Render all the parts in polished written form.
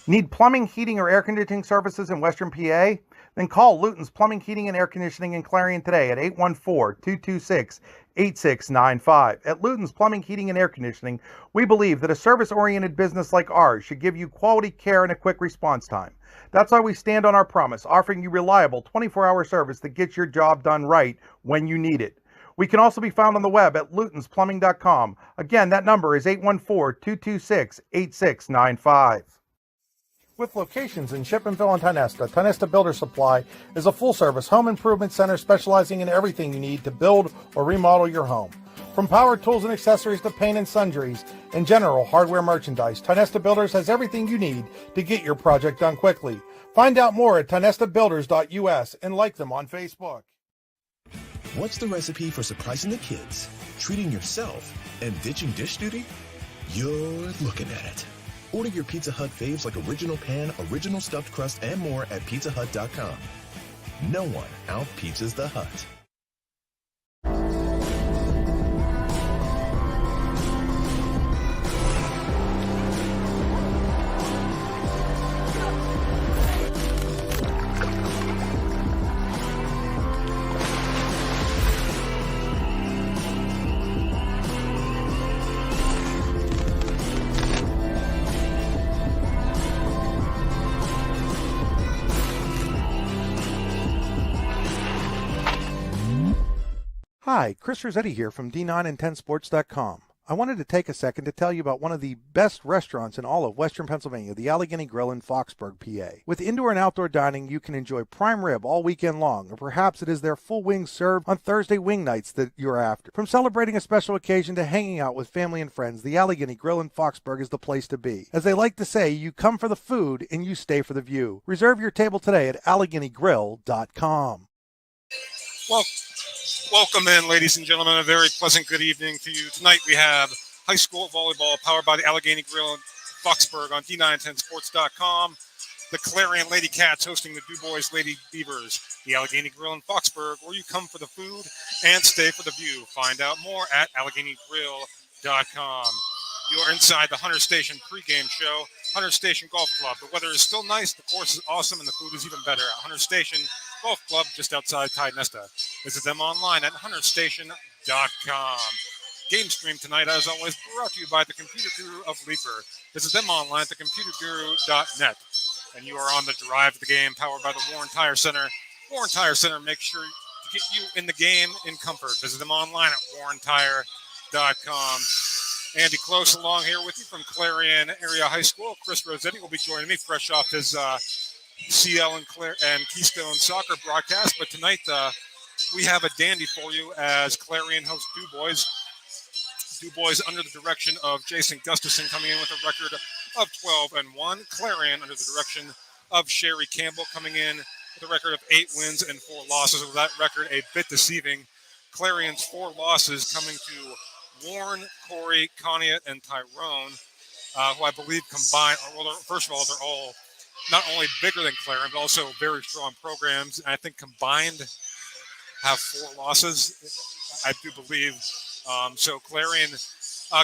Need plumbing, heating, or air conditioning services in Western PA? Then call Luton's Plumbing, Heating, and Air Conditioning in Clarion today at 814-226-8695. At Luton's Plumbing, Heating, and Air Conditioning, we believe that a service-oriented business like ours should give you quality care and a quick response time. That's why we stand on our promise, offering you reliable 24-hour service that gets your job done right when you need it. We can also be found on the web at lutonsplumbing.com. Again, that number is 814-226-8695. With locations in Shippenville and Tionesta, Tionesta Builder Supply is a full-service home improvement center specializing in everything you need to build or remodel your home. From power tools and accessories to paint and sundries and general hardware merchandise, Tionesta Builders has everything you need to get your project done quickly. Find out more at tionestabuilders.us and like them on Facebook. What's the recipe for surprising the kids, treating yourself, and ditching dish duty? You're looking at it. Order your Pizza Hut faves like original pan, original stuffed crust, and more at pizzahut.com. No one out-pizzas the Hut. Hi, Chris Rossetti here from D9and10sports.com. I wanted to take a second to tell you about one of the best restaurants in all of Western Pennsylvania, the Allegheny Grill in Foxburg, PA. With indoor and outdoor dining, you can enjoy prime rib all weekend long, or perhaps it is their full wings served on Thursday wing nights that you're after. From celebrating a special occasion to hanging out with family and friends, the Allegheny Grill in Foxburg is the place to be. As they like to say, you come for the food and you stay for the view. Reserve your table today at AlleghenyGrill.com. Welcome in, ladies and gentlemen. A very pleasant good evening to you. Tonight we have high school volleyball powered by the Allegheny Grill in Foxburg on D910sports.com. The Clarion Lady Cats hosting the DuBois Lady Beavers. The Allegheny Grill in Foxburg, where you come for the food and stay for the view. Find out more at AlleghenyGrill.com. You are inside the Hunter Station pregame show. Hunter Station Golf Club. The weather is still nice, the course is awesome, and the food is even better at Hunter Station Golf Club just outside Tionesta. Visit them online at hunterstation.com. Game stream tonight, as always, brought to you by the Computer Guru of Leaper. Visit them online at thecomputerguru.net. And you are on the drive of the game, powered by the Warren Tire Center. Warren Tire Center makes sure to get you in the game in comfort. Visit them online at warrentire.com. Andy Close along here with you from Clarion Area High School. Chris Rossetti will be joining me fresh off his CL and Keystone soccer broadcast. But tonight we have a dandy for you as Clarion hosts DuBois. DuBois under the direction of Jason Gustafson coming in with a record of 12-1. Clarion under the direction of Sherry Campbell coming in with a record of 8 wins and 4 losses. With that record a bit deceiving. Clarion's 4 losses coming to Warren, Corey, Conniet, and Tyrone, who I believe combined, well, first of all, they're all not only bigger than Clarion, but also very strong programs. And I think combined have 4 losses, I do believe. So Clarion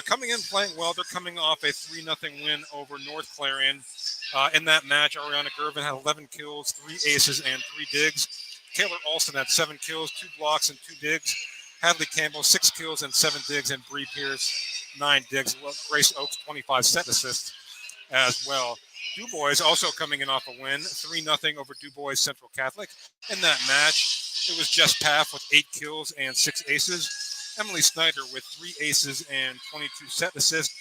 coming in playing well. They're coming off a 3-0 win over North Clarion. In that match, Ariana Gervin had 11 kills, 3 aces, and 3 digs. Taylor Alston had 7 kills, 2 blocks, and 2 digs. Hadley Campbell, 6 kills and 7 digs, and Bree Pierce, 9 digs. Grace Oaks, 25 set assists as well. DuBois also coming in off a win, 3-0 over DuBois Central Catholic. In that match, it was Jess Paff with 8 kills and 6 aces. Emily Snyder with 3 aces and 22 set assists.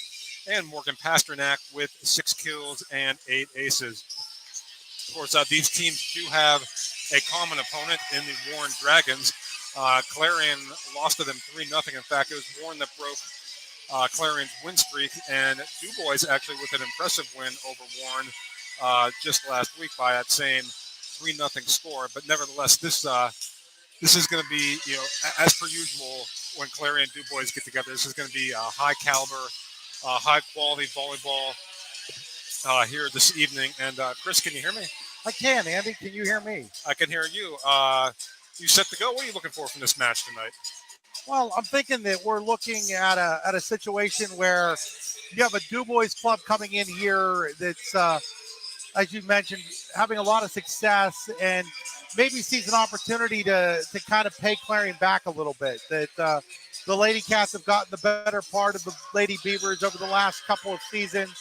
And Morgan Pasternak with 6 kills and 8 aces. Of course, these teams do have a common opponent in the Warren Dragons. Clarion lost to them 3-0. In fact, it was Warren that broke Clarion's win streak, and DuBois actually with an impressive win over Warren just last week by that same 3-0 score. But nevertheless, this is going to be, as per usual, when Clarion and DuBois get together, this is going to be a high caliber, high quality volleyball here this evening. And Chris, can you hear me? I can, Andy. Can you hear me? I can hear you. You set to go? What are you looking for from this match tonight? Well, I'm thinking that we're looking at a situation where you have a DuBois club coming in here that's as you mentioned, having a lot of success and maybe sees an opportunity to kind of pay Clarion back a little bit. That the Lady Cats have gotten the better part of the Lady Beavers over the last couple of seasons.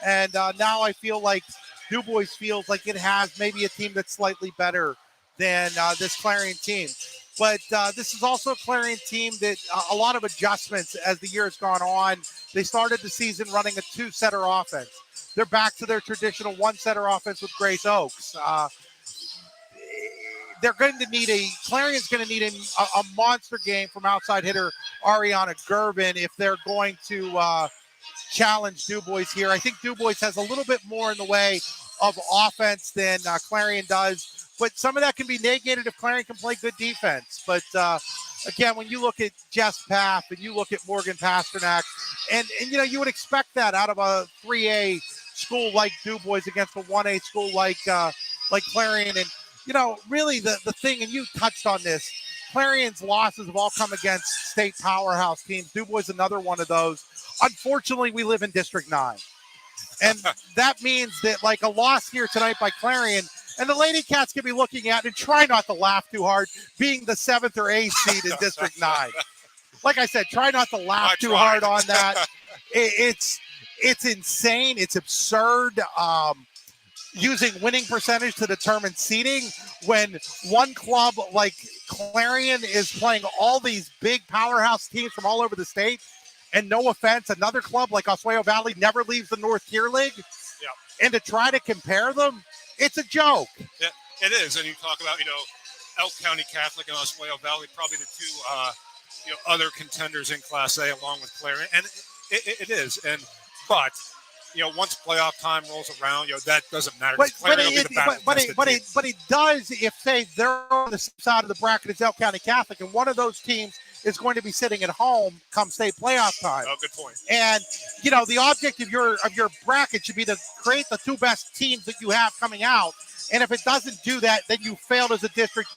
And now I feel like DuBois feels like it has maybe a team that's slightly better than this Clarion team. But this is also a Clarion team that a lot of adjustments as the year has gone on. They started the season running a two-setter offense. They're back to their traditional one-setter offense with Grace Oaks. They're going to need Clarion's going to need a monster game from outside hitter Ariana Gervin if they're going to challenge DuBois here. I think DuBois has a little bit more in the way of offense than Clarion does, but some of that can be negated if Clarion can play good defense. But again, when you look at Jess Paff and you look at Morgan Pasternak, and you would expect that out of a 3A school like DuBois against a 1A school like Clarion. And really the thing, and you touched on this, Clarion's losses have all come against state powerhouse teams. DuBois another one of those. Unfortunately, we live in District 9. And that means that like a loss here tonight by Clarion, and the Lady Cats can be looking at and try not to laugh too hard, being the 7th or 8th seed in District 9. Like I said, try not to laugh too hard on that. It's insane. It's absurd. Using winning percentage to determine seeding when one club like Clarion is playing all these big powerhouse teams from all over the state. And no offense, another club like Oswego Valley never leaves the North Tier League. Yeah. And to try to compare them, it's a joke. Yeah, it is. And you talk about, Elk County Catholic and Oswego Valley, probably the two, other contenders in Class A along with Clarion. And it is. But once playoff time rolls around, that doesn't matter. But it does if they're on the side of the bracket as Elk County Catholic, and one of those teams is going to be sitting at home come state playoff time. Oh, good point. And the object of your bracket should be to create the two best teams that you have coming out. And if it doesn't do that, then you failed as a district,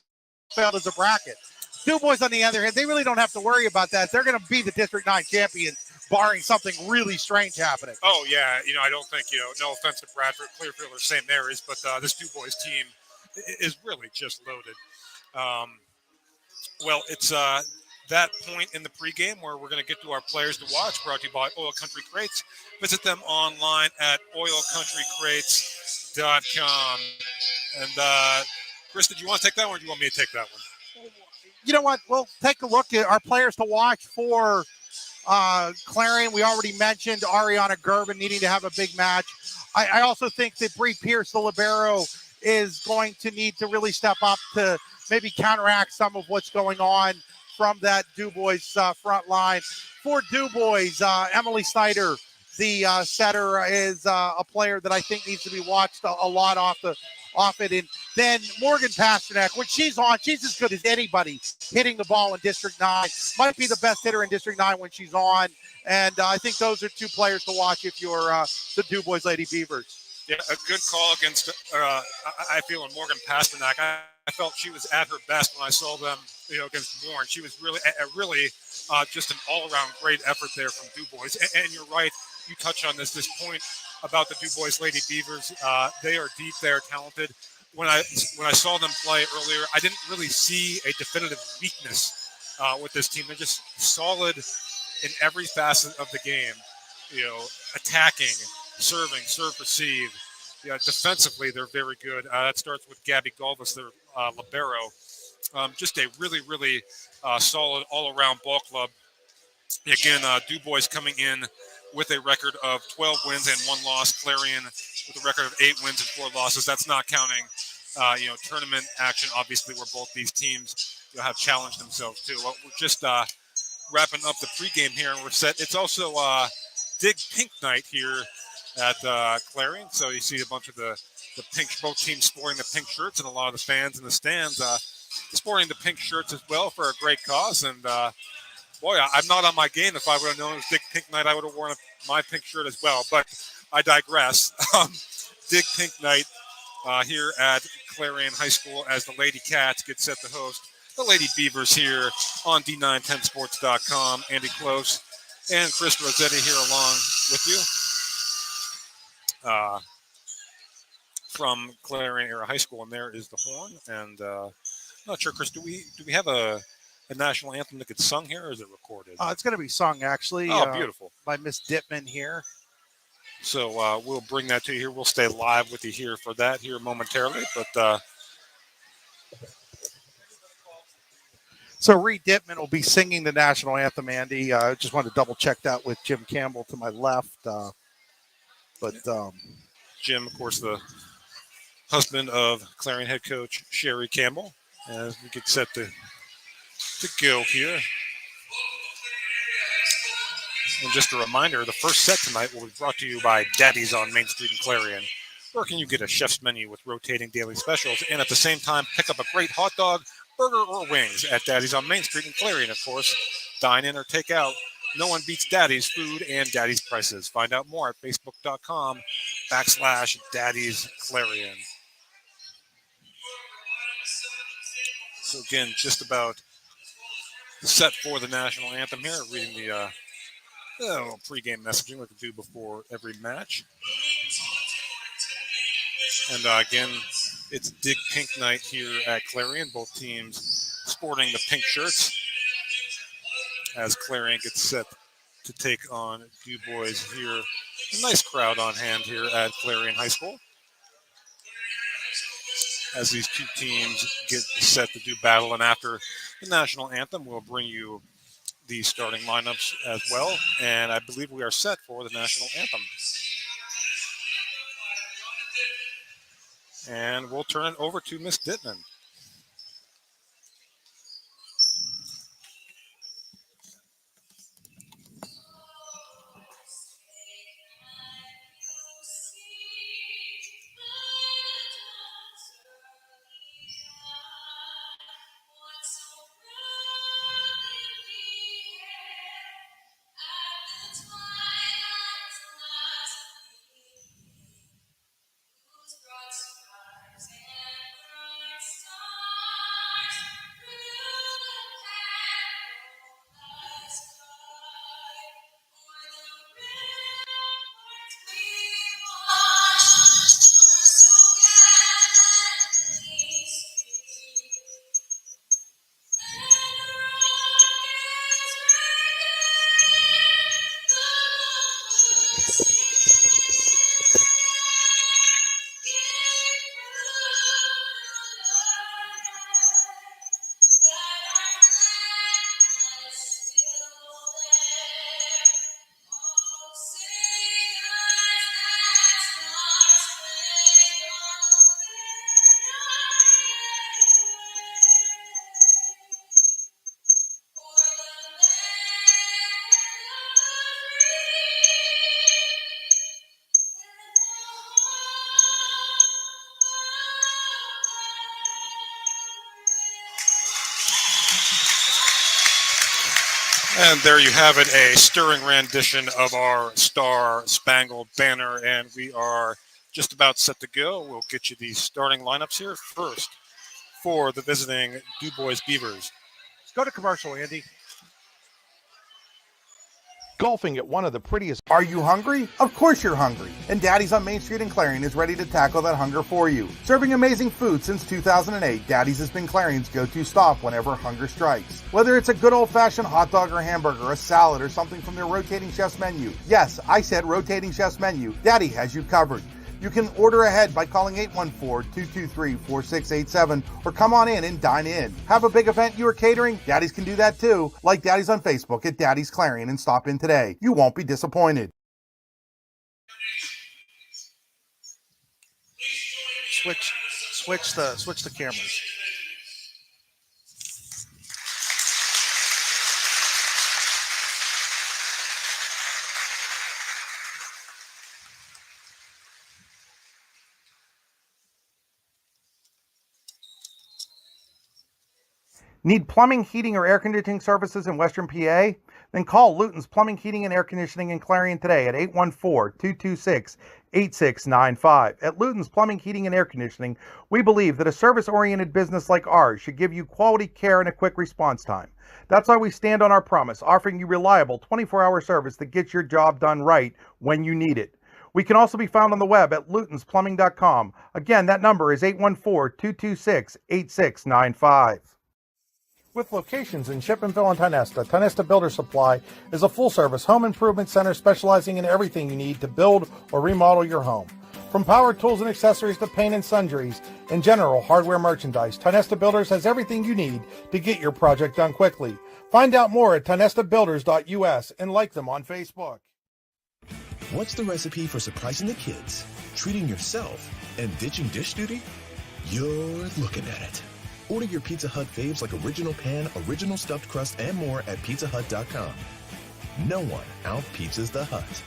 failed as a bracket. DuBois, on the other hand, they really don't have to worry about that. They're going to be the District 9 champions, barring something really strange happening. Oh, yeah. I don't think, no offense to Bradford, Clearfield are the same areas, but this DuBois team is really just loaded. Well, it's that point in the pregame where we're going to get to our players to watch, brought to you by Oil Country Crates. Visit them online at oilcountrycrates.com. And, Chris, did you want to take that one or do you want me to take that one? You know what? We'll take a look at our players to watch for Clarion. We already mentioned Ariana Gervin needing to have a big match. I also think that Bree Pierce, the libero, is going to need to really step up to maybe counteract some of what's going on from that DuBois front line. For DuBois, Emily Snyder, the setter, is a player that I think needs to be watched a lot off it. And then Morgan Pasternak, when she's on, she's as good as anybody hitting the ball in District 9. Might be the best hitter in District 9 when she's on. And I think those are two players to watch if you're the DuBois Lady Beavers. Yeah, a good call against, I feel, in Morgan Pasternak. I felt she was at her best when I saw them, against Warren. She was really just an all-around great effort there from DuBois. And you're right, you touch on this point about the DuBois Lady Beavers. They are deep, they are talented. When I saw them play earlier, I didn't really see a definitive weakness with this team. They're just solid in every facet of the game. Attacking, serving, serve, receive. Yeah, defensively, they're very good. That starts with Gabby Galvis, their libero. Just a really, really solid all-around ball club. Again, DuBois coming in with a record of 12 wins and 1 loss. Clarion with a record of 8 wins and 4 losses. That's not counting, tournament action, obviously, where both these teams have challenged themselves too. Well, we're just wrapping up the pregame here, and we're set. It's also Dig Pink night here at Clarion. So you see a bunch of the pink, both teams sporting the pink shirts, and a lot of the fans in the stands sporting the pink shirts as well for a great cause. And boy, I'm not on my game. If I would have known it was Dig Pink night, I would have worn my pink shirt as well. But I digress. Dig Pink night here at Clarion High School as the Lady Cats get set to host the Lady Beavers here on D910sports.com. Andy Close and Chris Rossetti here along with you. from Clarion Area High School, and there is the horn. And I'm not sure, Chris, do we have a national anthem that gets sung here, or is it recorded? It's going to be sung, actually. Oh, beautiful. By Miss Dittman here. So we'll bring that to you here. We'll stay live with you here for that here momentarily. But so Reed Dittman will be singing the national anthem, Andy. I just wanted to double check that with Jim Campbell to my left. Jim, of course, the husband of Clarion head coach Sherry Campbell, as we get set to go here. And just a reminder, the first set tonight will be brought to you by Daddy's on Main Street in Clarion. Where can you get a chef's menu with rotating daily specials and at the same time pick up a great hot dog, burger, or wings at Daddy's on Main Street in Clarion, of course. Dine in or take out. No one beats Daddy's food and Daddy's prices. Find out more at facebook.com/Daddy's Clarion. So again, just about set for the national anthem here, reading the little pregame messaging like we do before every match. And again, it's Dig Pink night here at Clarion. Both teams sporting the pink shirts as Clarion gets set to take on DuBois here. A nice crowd on hand here at Clarion High School as these two teams get set to do battle. And after the national anthem, we'll bring you the starting lineups as well. And I believe we are set for the national anthem. And we'll turn it over to Miss Dittman. And there you have it, a stirring rendition of our Star Spangled Banner, and we are just about set to go. We'll get you the starting lineups here first for the visiting DuBois Beavers. Let's go to commercial, Andy. Golfing at one of the prettiest. Are you hungry? Of course you're hungry. And Daddy's on Main Street in Clarion is ready to tackle that hunger for you. Serving amazing food since 2008, Daddy's has been Clarion's go-to stop whenever hunger strikes. Whether it's a good old-fashioned hot dog or hamburger, a salad, or something from their rotating chef's menu. Yes, I said rotating chef's menu. Daddy has you covered. You can order ahead by calling 814-223-4687 or come on in and dine in. Have a big event you are catering? Daddy's can do that too. Like Daddy's on Facebook at Daddy's Clarion and stop in today. You won't be disappointed. Switch the cameras. Need plumbing, heating, or air conditioning services in Western PA? Then call Luton's Plumbing, Heating, and Air Conditioning in Clarion today at 814-226-8695. At Luton's Plumbing, Heating, and Air Conditioning, we believe that a service-oriented business like ours should give you quality care and a quick response time. That's why we stand on our promise, offering you reliable 24-hour service that gets your job done right when you need it. We can also be found on the web at lutonsplumbing.com. Again, that number is 814-226-8695. With locations in Shippenville and Tionesta, Tionesta Builder Supply is a full-service home improvement center specializing in everything you need to build or remodel your home. From power tools and accessories to paint and sundries and general hardware merchandise, Tionesta Builders has everything you need to get your project done quickly. Find out more at tionestabuilders.us and like them on Facebook. What's the recipe for surprising the kids, treating yourself, and ditching dish duty? You're looking at it. Order your Pizza Hut faves like original pan, original stuffed crust, and more at pizzahut.com. No one out-pizzas the Hut.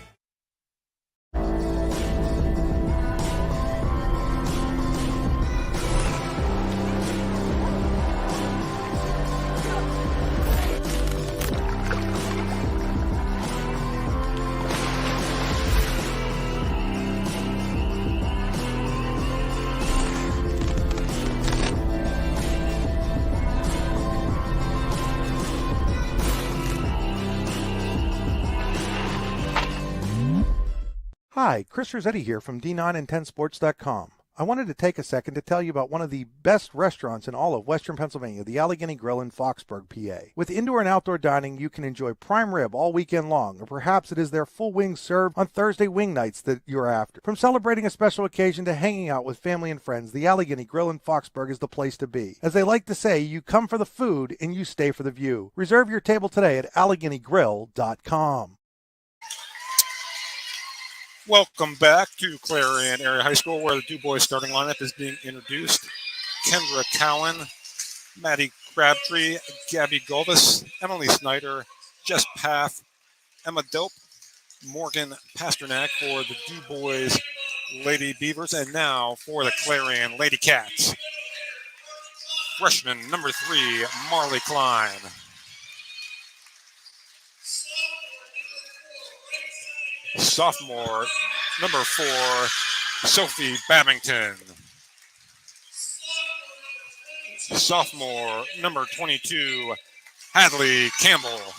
Hi, Chris Rossetti here from D9and10sports.com. I wanted to take a second to tell you about one of the best restaurants in all of Western Pennsylvania, the Allegheny Grill in Foxburg, PA. With indoor and outdoor dining, you can enjoy prime rib all weekend long, or perhaps it is their full wings served on Thursday wing nights that you're after. From celebrating a special occasion to hanging out with family and friends, the Allegheny Grill in Foxburg is the place to be. As they like to say, you come for the food and you stay for the view. Reserve your table today at AlleghenyGrill.com. Welcome back to Clarion Area High School, where the DuBois starting lineup is being introduced. Kendra Cowan, Maddie Crabtree, Gabby Golvis, Emily Snyder, Jess Path, Emma Dope, Morgan Pasternak for the DuBois Lady Beavers, and now for the Clarion Lady Cats. Freshman number 3, Marley Klein. Sophomore number 4, Sophie Babington. Sophomore number 22, Hadley Campbell.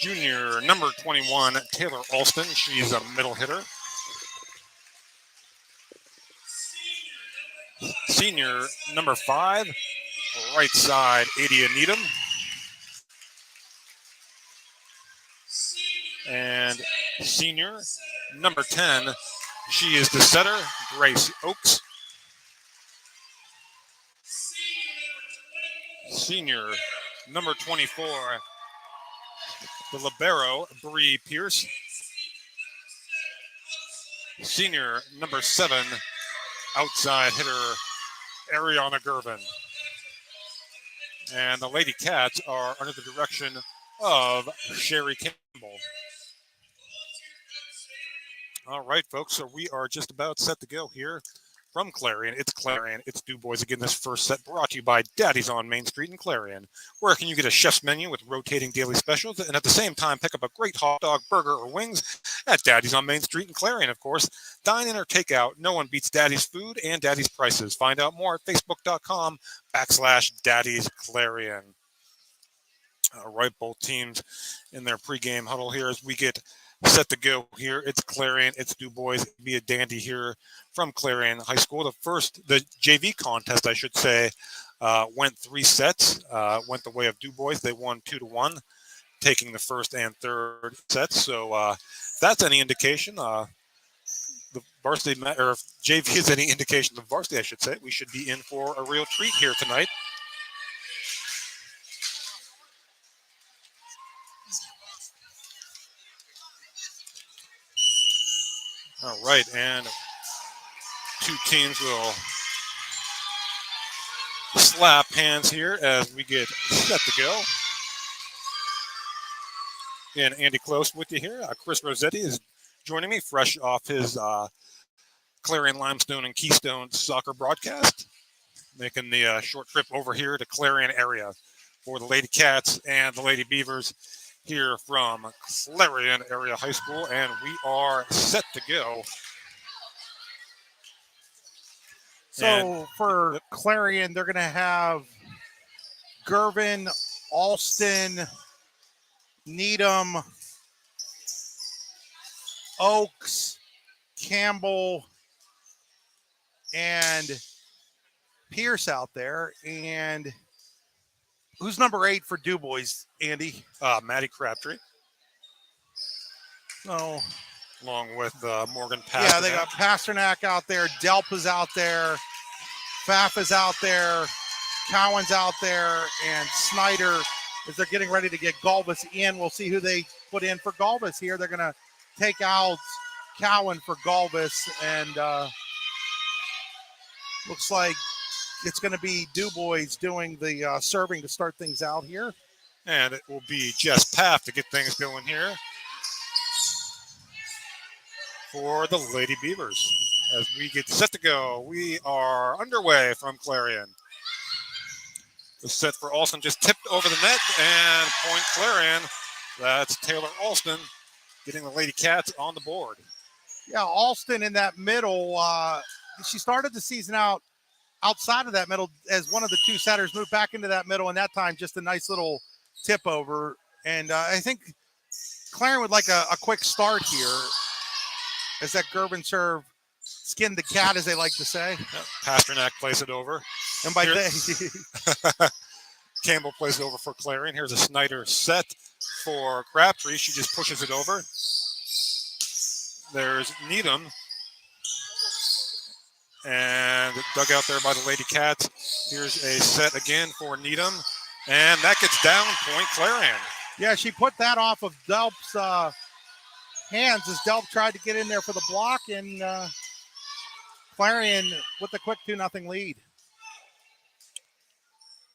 Junior number 21, Taylor Alston. She's a middle hitter. Senior number 5, right side, Adia Needham. And senior number 10, she is the setter, Grace Oakes. Senior number 24, the libero, Bree Pierce. Senior number 7, outside hitter, Ariana Gervin. And the Lady Cats are under the direction of Sherry Campbell. All right, folks, so we are just about set to go here from Clarion. It's DuBois. Again, this first set brought to you by Daddy's on Main Street in Clarion. Where can you get a chef's menu with rotating daily specials and at the same time pick up a great hot dog, burger, or wings at Daddy's on Main Street in Clarion, of course. Dine in or take out. No one beats Daddy's food and Daddy's prices. Find out more at facebook.com/Daddy's Clarion. All right, both teams in their pregame huddle here as we get set to go here. It's Clarion, it's DuBois. It'll be a dandy here from Clarion High School. The JV contest, I should say, went 3 sets, went the way of DuBois. They won 2-1, taking the first and third sets. So if that's any indication, the varsity, or if JV is any indication, the varsity, I should say, we should be in for a real treat here tonight. All right, and 2 teams will slap hands here as we get set to go. And Andy Close with you here. Chris Rossetti is joining me fresh off his Clarion Limestone and Keystone soccer broadcast, making the short trip over here to Clarion area for the Lady Cats and the Lady Beavers here from Clarion Area High School, and we are set to go. So for Clarion, they're going to have Gervin, Alston, Needham, Oaks, Campbell, and Pierce out there. And who's number 8 for DuBois, Andy? Maddie Crabtree. Oh, along with Morgan Pasternak. Yeah, they got Pasternak out there. Delp is out there. Pfaff is out there. Cowan's out there. And Snyder, as they're getting ready to get Galvis in. We'll see who they put in for Galvis here. They're going to take out Cowan for Galvis. And looks like it's going to be DuBois doing the serving to start things out here. And it will be Jess Paff to get things going here for the Lady Beavers. As we get set to go, we are underway from Clarion. The set for Alston just tipped over the net, and point Clarion. That's Taylor Alston getting the Lady Cats on the board. Yeah, Alston in that middle. She started the season out outside of that middle as one of the 2 setters, moved back into that middle, and that time just a nice little tip over. And I think Clarion would like a quick start here as that Gervin serve skinned the cat, as they like to say. Yep. Pasternak plays it over. And by they, Campbell plays it over for Clarion. Here's a Snyder set for Crabtree. She just pushes it over. There's Needham. And dug out there by the Lady Cats. Here's a set again for Needham. And that gets down point Clarion. Yeah, she put that off of Delp's hands as Delp tried to get in there for the block. And Clarion with the quick 2-0 lead.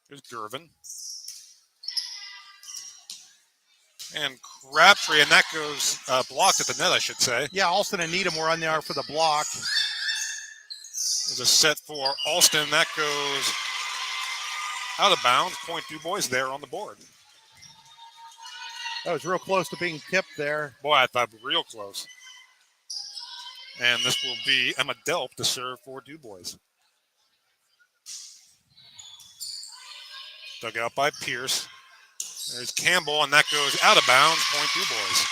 There's Gervin. And Crabtree, and that goes blocked at the net, I should say. Yeah, Alston and Needham were on there for the block. There's a set for Alston. That goes out of bounds. Point DuBois there on the board. That was real close to being tipped there. Boy, I thought real close. And this will be Emma Delp to serve for DuBois. Dug out by Pierce. There's Campbell, and that goes out of bounds. Point DuBois.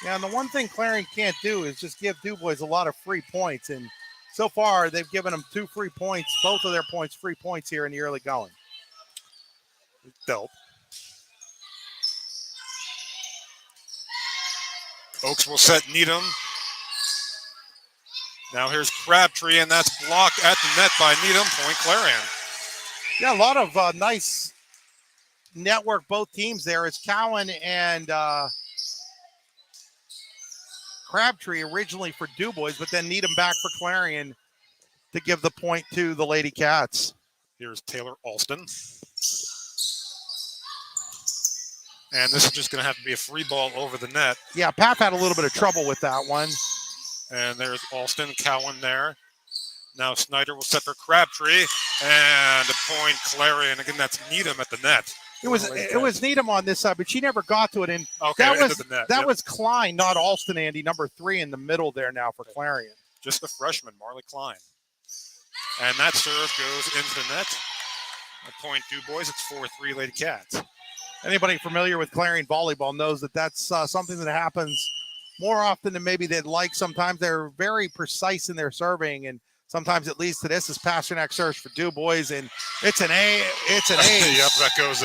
Yeah, and the one thing Clarion can't do is just give DuBois a lot of free points. And so far, they've given them 2 free points, both of their points, free points here in the early going. Delp. Oaks will set Needham. Now here's Crabtree, and that's blocked at the net by Needham. Point Clarion. Yeah, a lot of nice network, both teams there. It's Cowan and Crabtree originally for DuBois, but then Needham back for Clarion to give the point to the Lady Cats. Here's Taylor Alston. And this is just going to have to be a free ball over the net. Yeah, Pap had a little bit of trouble with that one. And there's Alston, Cowan there. Now Snyder will set for Crabtree. And a point Clarion. Again, that's Needham at the net. It was Needham on this side, but she never got to it. And okay, that was Klein, not Alston, Andy, number 3 in the middle there now for Clarion. Just the freshman, Marley Klein. And that serve goes into the net. A point DuBois. It's 4-3 Lady Cats. Anybody familiar with Clarion Volleyball knows that that's something that happens more often than maybe they'd like. Sometimes they're very precise in their serving, and sometimes it leads to this as Pasternak serves for DuBois, and it's an A. It's an ace. Yep, that goes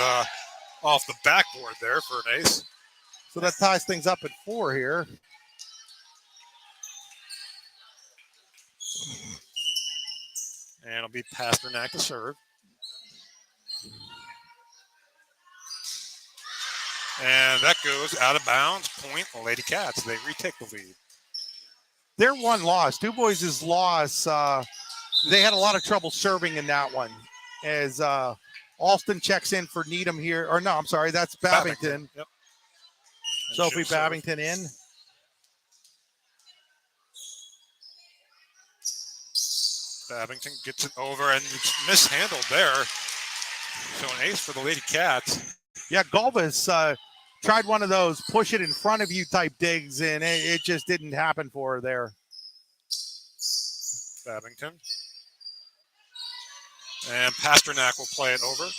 off the backboard there for an ace. So that ties things up at 4 here. And it'll be Pasternak to serve. And that goes out of bounds. Point Lady Cats. They retake the lead. Their one loss, DuBois' loss, they had a lot of trouble serving in that one. As Alston checks in for Needham here. Or no, I'm sorry, that's Babington. Yep. Sophie Babington in. Babington gets it over and it's mishandled there. So an ace for the Lady Cats. Yeah, Galvis tried one of those push it in front of you type digs, and it just didn't happen for her there. Babington. And Pasternak will play it over.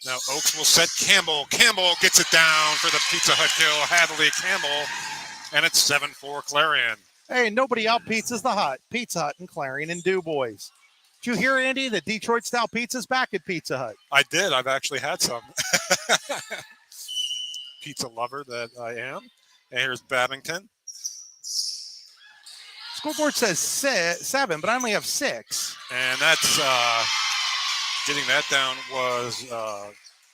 Now Oaks will set Campbell. Campbell gets it down for the Pizza Hut kill. Hadley Campbell And it's 7-4 Clarion. Hey, nobody out pizzas the Hut. Pizza Hut and Clarion and DuBois. Did you hear, Andy, that Detroit-style pizza's back at Pizza Hut? I did. I've actually had some. Pizza lover that I am. And here's Babington. Scoreboard says 7, but I only have 6. And that's getting that down was,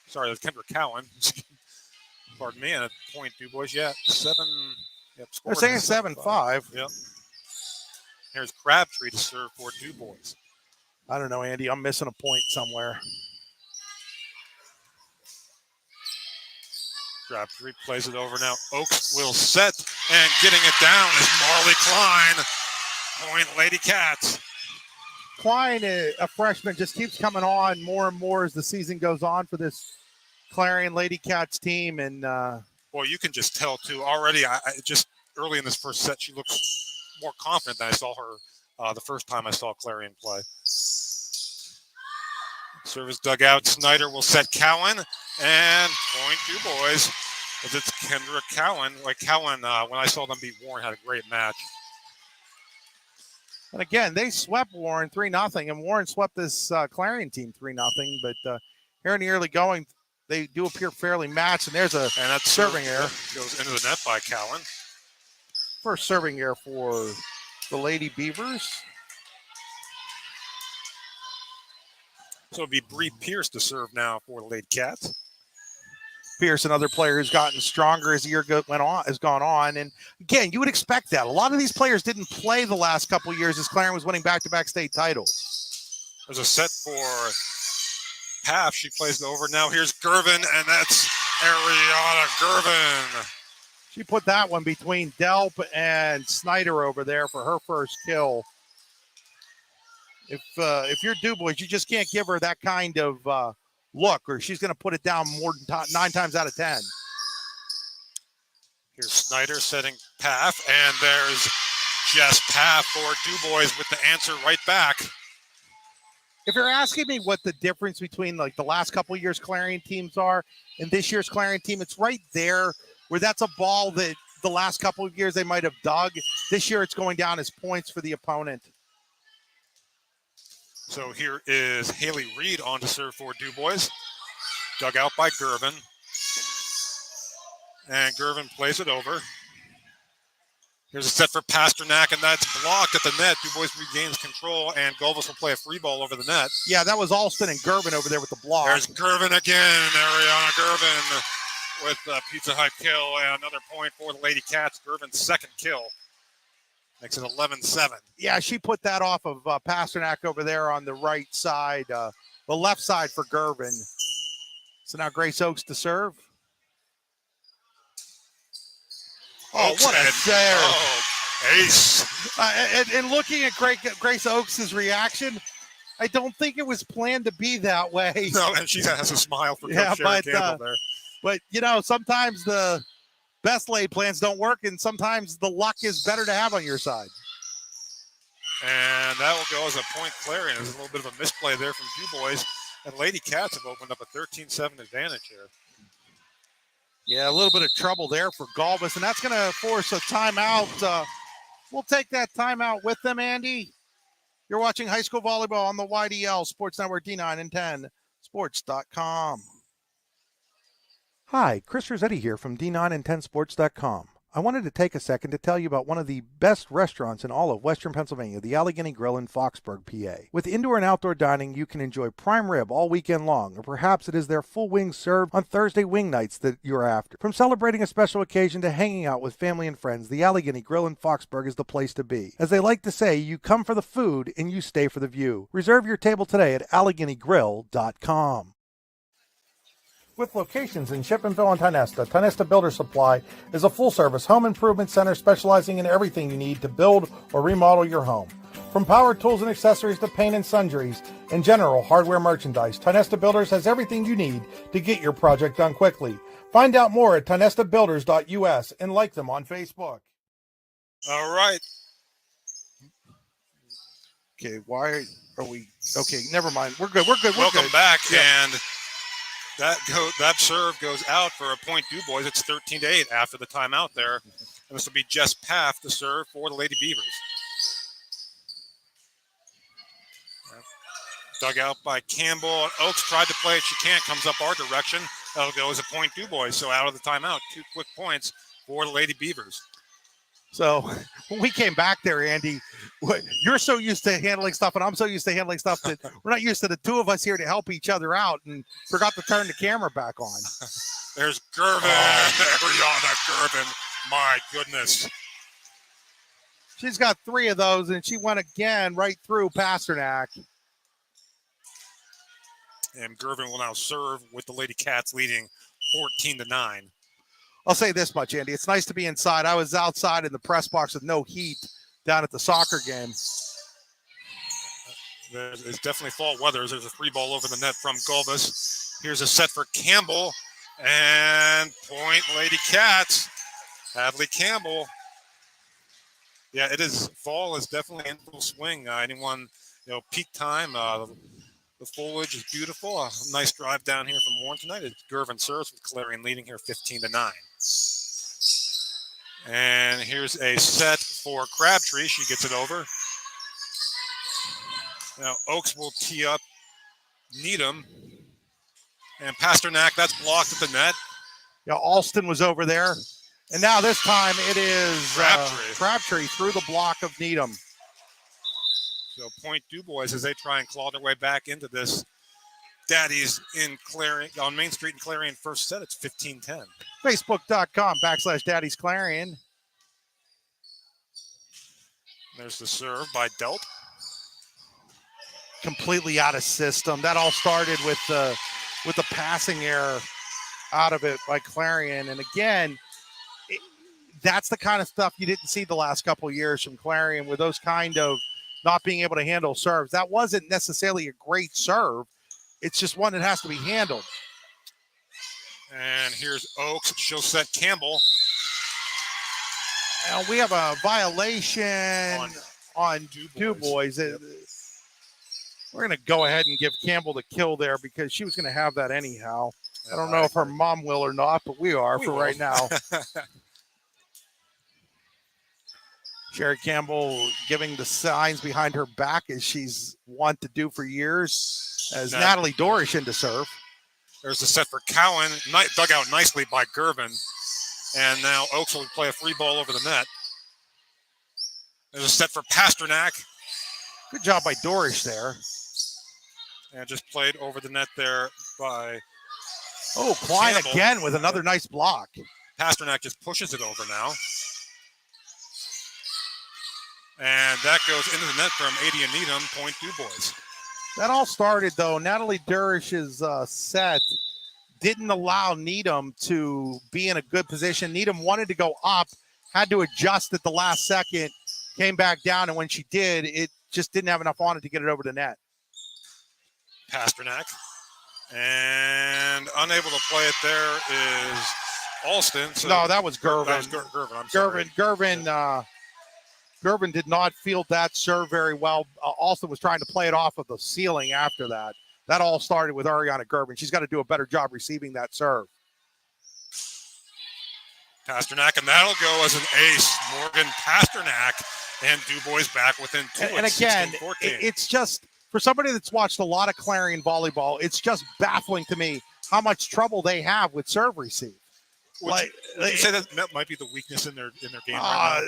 sorry, that's Kendra Cowan. Pardon me. And a point DuBois. Yeah, 7. Yep, They're saying 7-5. Yep. Here's Crabtree to serve for DuBois. I don't know, Andy. I'm missing a point somewhere. Crabtree plays it over now. Oaks will set, and getting it down is Marley Klein. Point Lady Cats. Klein, a freshman, just keeps coming on more and more as the season goes on for this Clarion Lady Cats team. And well, you can just tell too. Already, I just early in this first set, she looked more confident than I saw her the first time I saw Clarion play. Service dug out. Snyder will set Cowan, and point DuBois. As it's Kendra Cowan. Like Cowan, when I saw them beat Warren, had a great match. And again, they swept Warren 3-0, and Warren swept this Clarion team 3-0. But here in the early going, they do appear fairly matched, and there's a serving error. Goes into the net by Cowan. First serving error for the Lady Beavers. So it'll be Bree Pierce to serve now for the Lady Cats. Pierce, another player who's gotten stronger as the year has gone on. And again, you would expect that. A lot of these players didn't play the last couple of years as Clarion was winning back-to-back state titles. There's a set for Paff. She plays it over. Now here's Gervin, and that's Ariana Gervin. She put that one between Delp and Snyder over there for her first kill. If you're DuBois, you just can't give her that kind of look, or she's going to put it down more than 9 times out of 10. Here's Snyder setting Paff, and there's Jess Paff for DuBois with the answer right back. If you're asking me what the difference between like the last couple of years Clarion teams are and this year's Clarion team, it's right there where that's a ball that the last couple of years they might have dug. This year it's going down as points for the opponent. So here is Haley Reed on to serve for DuBois. Dug out by Gervin. And Gervin plays it over. Here's a set for Pasternak, and that's blocked at the net. DuBois regains control, and Golvis will play a free ball over the net. Yeah, that was Alston and Gervin over there with the block. There's Gervin again. Ariana Gervin with the Pizza Hut kill, and another point for the Lady Cats. Gervin's second kill. Makes it 11-7. Yeah, she put that off of Pasternak over there on the right side, the left side for Gervin. So now Grace Oaks to serve. Oh, what a serve. Oh, ace. And looking at Grace Oaks' reaction, I don't think it was planned to be that way. No, and she has a smile for Coach Sherry Campbell there. But, you know, sometimes the best laid plans don't work, and sometimes the luck is better to have on your side. And that will go as a point Clarion. There's a little bit of a misplay there from DuBois. And Lady Cats have opened up a 13-7 advantage here. Yeah, a little bit of trouble there for Golvis, and that's going to force a timeout. We'll take that timeout with them, Andy. You're watching high school volleyball on the YDL Sports Network D9 and 10 Sports.com. Hi, Chris Rossetti here from D9 and 10 Sports.com. I wanted to take a second to tell you about one of the best restaurants in all of Western Pennsylvania, the Allegheny Grill in Foxburg, PA. With indoor and outdoor dining, you can enjoy prime rib all weekend long, or perhaps it is their full wings served on Thursday wing nights that you're after. From celebrating a special occasion to hanging out with family and friends, the Allegheny Grill in Foxburg is the place to be. As they like to say, you come for the food and you stay for the view. Reserve your table today at AlleghenyGrill.com. With locations in Shippenville and Tionesta, Tionesta Builder Supply is a full-service home improvement center specializing in everything you need to build or remodel your home. From power tools and accessories to paint and sundries and general hardware merchandise, Tionesta Builders has everything you need to get your project done quickly. Find out more at tionestabuilders.us and like them on Facebook. All right. Okay, why are we... Okay, never mind. We're good. Welcome back, yeah. And that serve goes out for a point DuBois. It's 13-8 after the timeout there. And this will be Jess Paff to serve for the Lady Beavers. Dug out by Campbell. Oaks tried to play it. She can't. Comes up our direction. That'll go as a point DuBois. So out of the timeout, 2 quick points for the Lady Beavers. So when we came back there, Andy, you're so used to handling stuff, and I'm so used to handling stuff that we're not used to the two of us here to help each other out, and forgot to turn the camera back on. There's Gervin. There we are, that Gervin. My goodness. She's got 3 of those, and she went again right through Pasternak. And Gervin will now serve with the Lady Cats leading 14-9. I'll say this much, Andy. It's nice to be inside. I was outside in the press box with no heat down at the soccer game. It's definitely fall weather. There's a free ball over the net from Gulbis. Here's a set for Campbell. And point Lady Cats. Hadley Campbell. Yeah, it is. Fall is definitely in full swing. Anyone, peak time. The foliage is beautiful. A nice drive down here from Warren tonight. It's Gervin serves with Clarion leading here 15-9. And here's a set for Crabtree. She gets it over. Now Oaks will tee up Needham. And Pasternak, that's blocked at the net. Yeah, Alston was over there. And now this time it is Crabtree through the block of Needham. So point DuBois as they try and claw their way back into this. Daddy's in Clarion, on Main Street in Clarion, first set. It's 15-10. Facebook.com/Daddy's Clarion. There's the serve by Delp. Completely out of system. That all started with the passing error out of it by Clarion. And again, that's the kind of stuff you didn't see the last couple of years from Clarion, with those kind of not being able to handle serves. That wasn't necessarily a great serve. It's just one that has to be handled. And here's Oaks. She'll set Campbell. And we have a violation on DuBois. Yep. We're going to go ahead and give Campbell the kill there because she was going to have that anyhow. I don't know if her mom will or not, but we are for right now. Sherry Campbell giving the signs behind her back as she's wont to do for years, as Natalie Dorish in to serve. There's the set for Cowan, dug out nicely by Gervin. And now Oaks will play a free ball over the net. There's a set for Pasternak. Good job by Dorish there. And just played over the net there by Klein Campbell. Again with another nice block. Pasternak just pushes it over now. And that goes into the net from Adi and Needham, point DuBois. That all started, though. Natalie Durish's set didn't allow Needham to be in a good position. Needham wanted to go up, had to adjust at the last second, came back down, and when she did, it just didn't have enough on it to get it over the net. Pasternak. And unable to play it there is Alston. So no, that was Gervin. That was Gervin. I'm sorry. Gervin did not field that serve very well. Alston was trying to play it off of the ceiling after that. That all started with Ariana Gervin. She's got to do a better job receiving that serve. Pasternak, and that'll go as an ace. Morgan Pasternak and DuBois back within 2. And again, it's just, for somebody that's watched a lot of Clarion volleyball, it's just baffling to me how much trouble they have with serve receive. Would you say that might be the weakness in their game right now?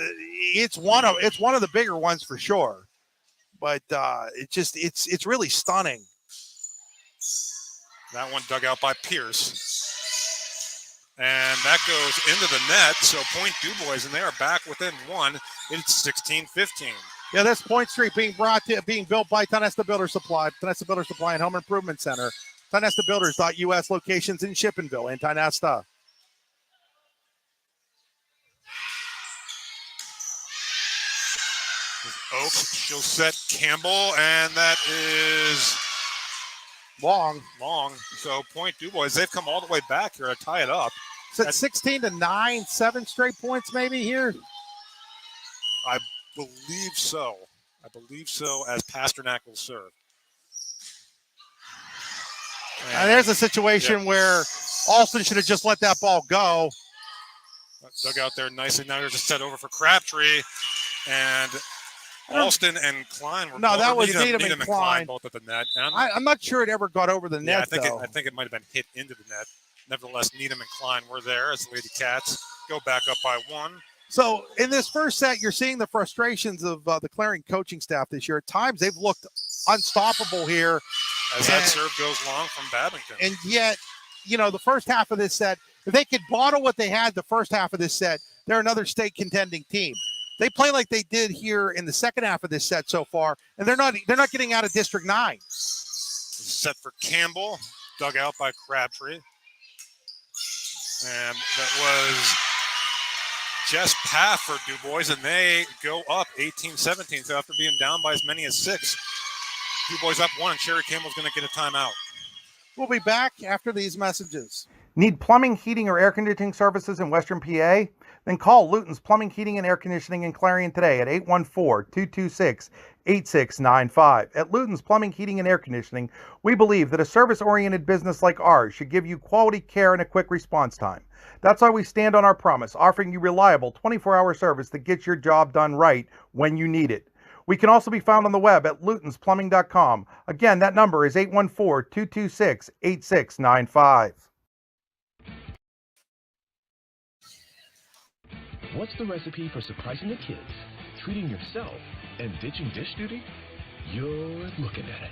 It's one of the bigger ones for sure, but it's really stunning. That one dug out by Pierce, and that goes into the net. So point DuBois, and they are back within 1. It's 16-15. Yeah, this point streak being built by Tonesta Builder Supply, Tonesta Builder Supply and Home Improvement Center, TonestaBuilders.us, locations in Shippenville and Tonesta. Oaks, she'll set Campbell, and that is long. So point DuBois, they've come all the way back here to tie it up. Is it 16-9, 7 straight points maybe here? I believe so. As Pasternak will serve. And there's a situation where Alston should have just let that ball go. Dug out there nicely. Now there's a set over for Crabtree. And Alston and Klein were No, that was Needham and and Klein. both at the net. And I'm not sure it ever got over the net, though. I think it might have been hit into the net. Nevertheless, Needham and Klein were there as the Lady Cats go back up by 1. So in this first set, you're seeing the frustrations of the Clarion coaching staff this year. At times, they've looked unstoppable here. As that serve goes long from Babington. And yet, the first half of this set, if they could bottle what they had the first half of this set, they're another state contending team. They play like they did here in the second half of this set so far, and they're not getting out of District 9. Set for Campbell, dug out by Crabtree. And that was just path for DuBois, and they go up 18-17. So after being down by as many as 6, DuBois up 1, and Sherry Campbell's going to get a timeout. We'll be back after these messages. Need plumbing, heating, or air conditioning services in Western PA? Then call Luton's Plumbing, Heating, and Air Conditioning in Clarion today at 814-226-8695. At Luton's Plumbing, Heating, and Air Conditioning, we believe that a service-oriented business like ours should give you quality care and a quick response time. That's why we stand on our promise, offering you reliable 24-hour service that gets your job done right when you need it. We can also be found on the web at lutonsplumbing.com. Again, that number is 814-226-8695. What's the recipe for surprising the kids, treating yourself, and ditching dish duty? You're looking at it.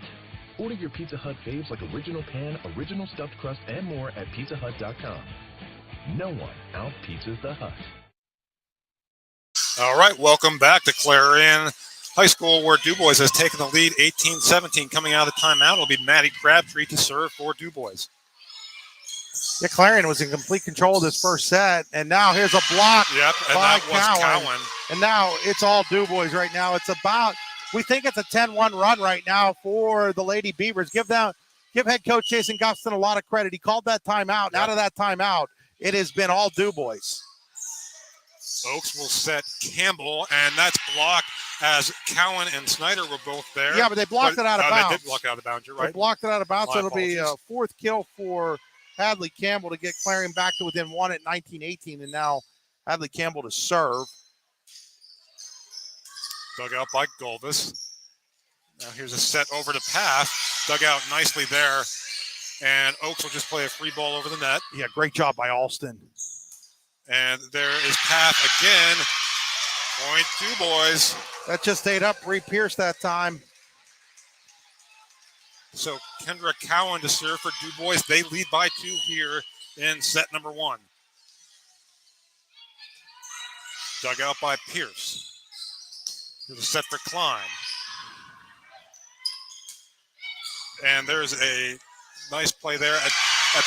Order your Pizza Hut faves like original pan, original stuffed crust, and more at pizzahut.com. No one out-pizzas the Hut. All right, welcome back to Clarion High School, where DuBois has taken the lead 18-17. Coming out of the timeout, it'll be Maddie Crabtree to serve for DuBois. Yeah, Clarion was in complete control of this first set, and now here's a block by Cowan. And now it's all DuBois right now. It's about, we think it's a 10-1 run right now for the Lady Beavers. Give head coach Jason Guston a lot of credit. He called that timeout, and out of that timeout, it has been all DuBois. Oaks will set Campbell, and that's blocked as Cowan and Snyder were both there. Yeah, but they blocked it out of bounds. They did block it out of bounds, you're right. They blocked it out of bounds, so it'll apologies. be a 4th kill for Hadley Campbell to get Clarion back to within 1 at 19-18, and now Hadley Campbell to serve. Dug out by Golvis. Now here's a set over to Path. Dug out nicely there. And Oaks will just play a free ball over the net. Yeah, great job by Alston. And there is Path again. Point DuBois. That just stayed up. Bree Pierce that time. So Kendra Cowan to serve for DuBois. They lead by 2 here in set number 1. Dug out by Pierce. Here's a set for Klein. And there's a nice play there at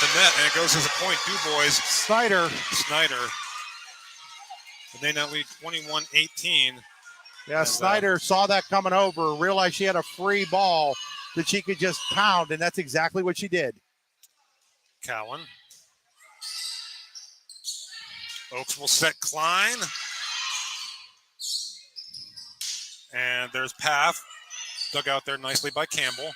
the net, and it goes as a point. DuBois. Snyder. And they now lead 21-18. Yeah, Snyder saw that coming over, realized she had a free ball that she could just pound, and that's exactly what she did. Cowan. Oaks will set Klein. And there's Path. Dug out there nicely by Campbell.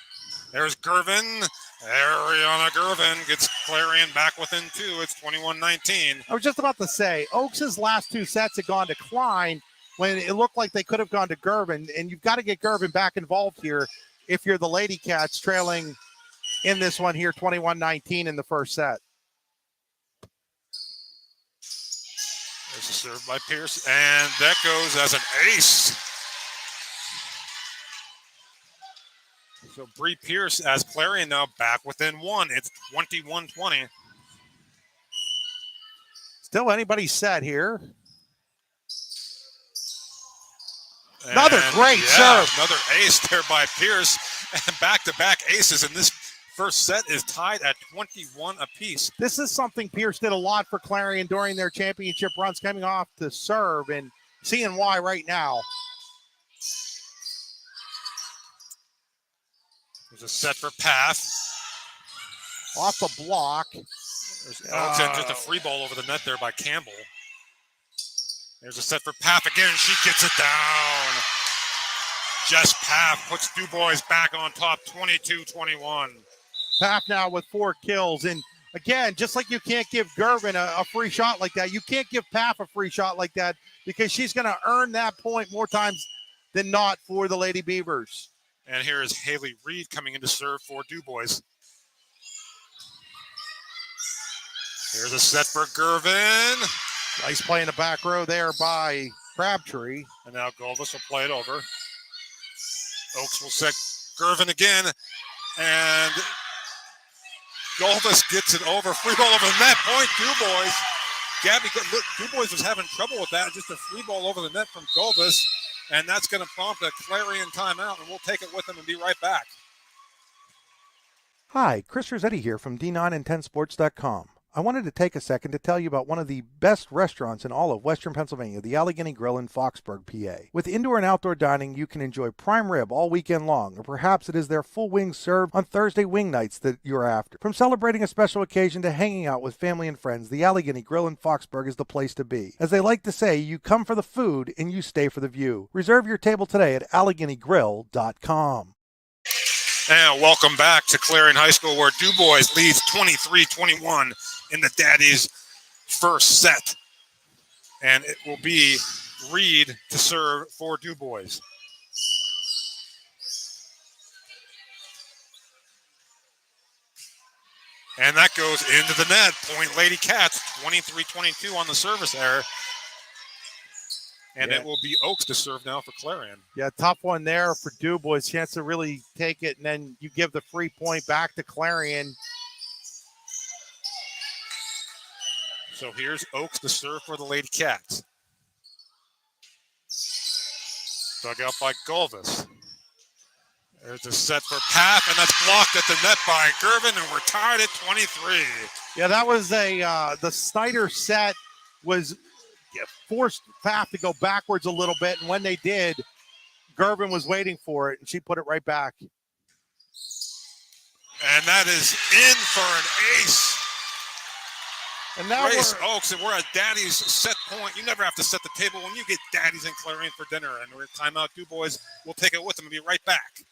There's Gervin. Ariana Gervin gets Clarion back within 2. It's 21-19. I was just about to say, Oaks' last 2 sets had gone to Klein when it looked like they could have gone to Gervin, and you've got to get Gervin back involved here if you're the Lady Cats trailing in this one here, 21-19 in the first set. There's a serve by Pierce, and that goes as an ace. So Bree Pierce as Clarion now back within 1. It's 21-20. Still anybody's set here. Another great serve. Another ace there by Pierce. And back-to-back aces. And this first set is tied at 21 apiece. This is something Pierce did a lot for Clarion during their championship runs, coming off to serve, and seeing why right now. There's a set for Path. Off the block. There's just a free ball over the net there by Campbell. There's a set for Path again. She gets it down. Jess Path puts DuBois back on top, 22-21. Path now with 4 kills. And again, just like you can't give Gervin a free shot like that, you can't give Paff a free shot like that because she's going to earn that point more times than not for the Lady Beavers. And here is Haley Reed coming in to serve for DuBois. Here's a set for Gervin. Nice play in the back row there by Crabtree. And now Golvis will play it over. Oaks will set Gervin again. And Golvis gets it over. Free ball over the net. Point, DuBois. Gabby, look, DuBois was having trouble with that. Just a free ball over the net from Golvis. And that's going to prompt a Clarion timeout. And we'll take it with them and be right back. Hi, Chris Rossetti here from D9and10sports.com. I wanted to take a second to tell you about one of the best restaurants in all of Western Pennsylvania, the Allegheny Grill in Foxburg, PA. With indoor and outdoor dining, you can enjoy prime rib all weekend long, or perhaps it is their full wings served on Thursday wing nights that you're after. From celebrating a special occasion to hanging out with family and friends, the Allegheny Grill in Foxburg is the place to be. As they like to say, you come for the food and you stay for the view. Reserve your table today at AlleghenyGrill.com. And welcome back to Clarion High School, where DuBois leads 23-21 in the Daddies' first set. And it will be Reed to serve for DuBois. And that goes into the net. Point Lady Cats, 23-22 on the service error. And it will be Oaks to serve now for Clarion. Yeah, tough one there for DuBois. Chance to really take it, and then you give the free point back to Clarion. So here's Oaks to serve for the Lady Cats. Dug out by Golvis. There's a set for Paff, and that's blocked at the net by Gervin, and we're tied at 23. Yeah, that was the Snyder set was forced Paff to go backwards a little bit, and when they did, Gervin was waiting for it, and she put it right back. And that is in for an ace. And now Grace Oaks, and we're at Daddy's set point. You never have to set the table when you get Daddy's and Clarion for dinner. And we're at timeout. DuBois will take it with them and be right back.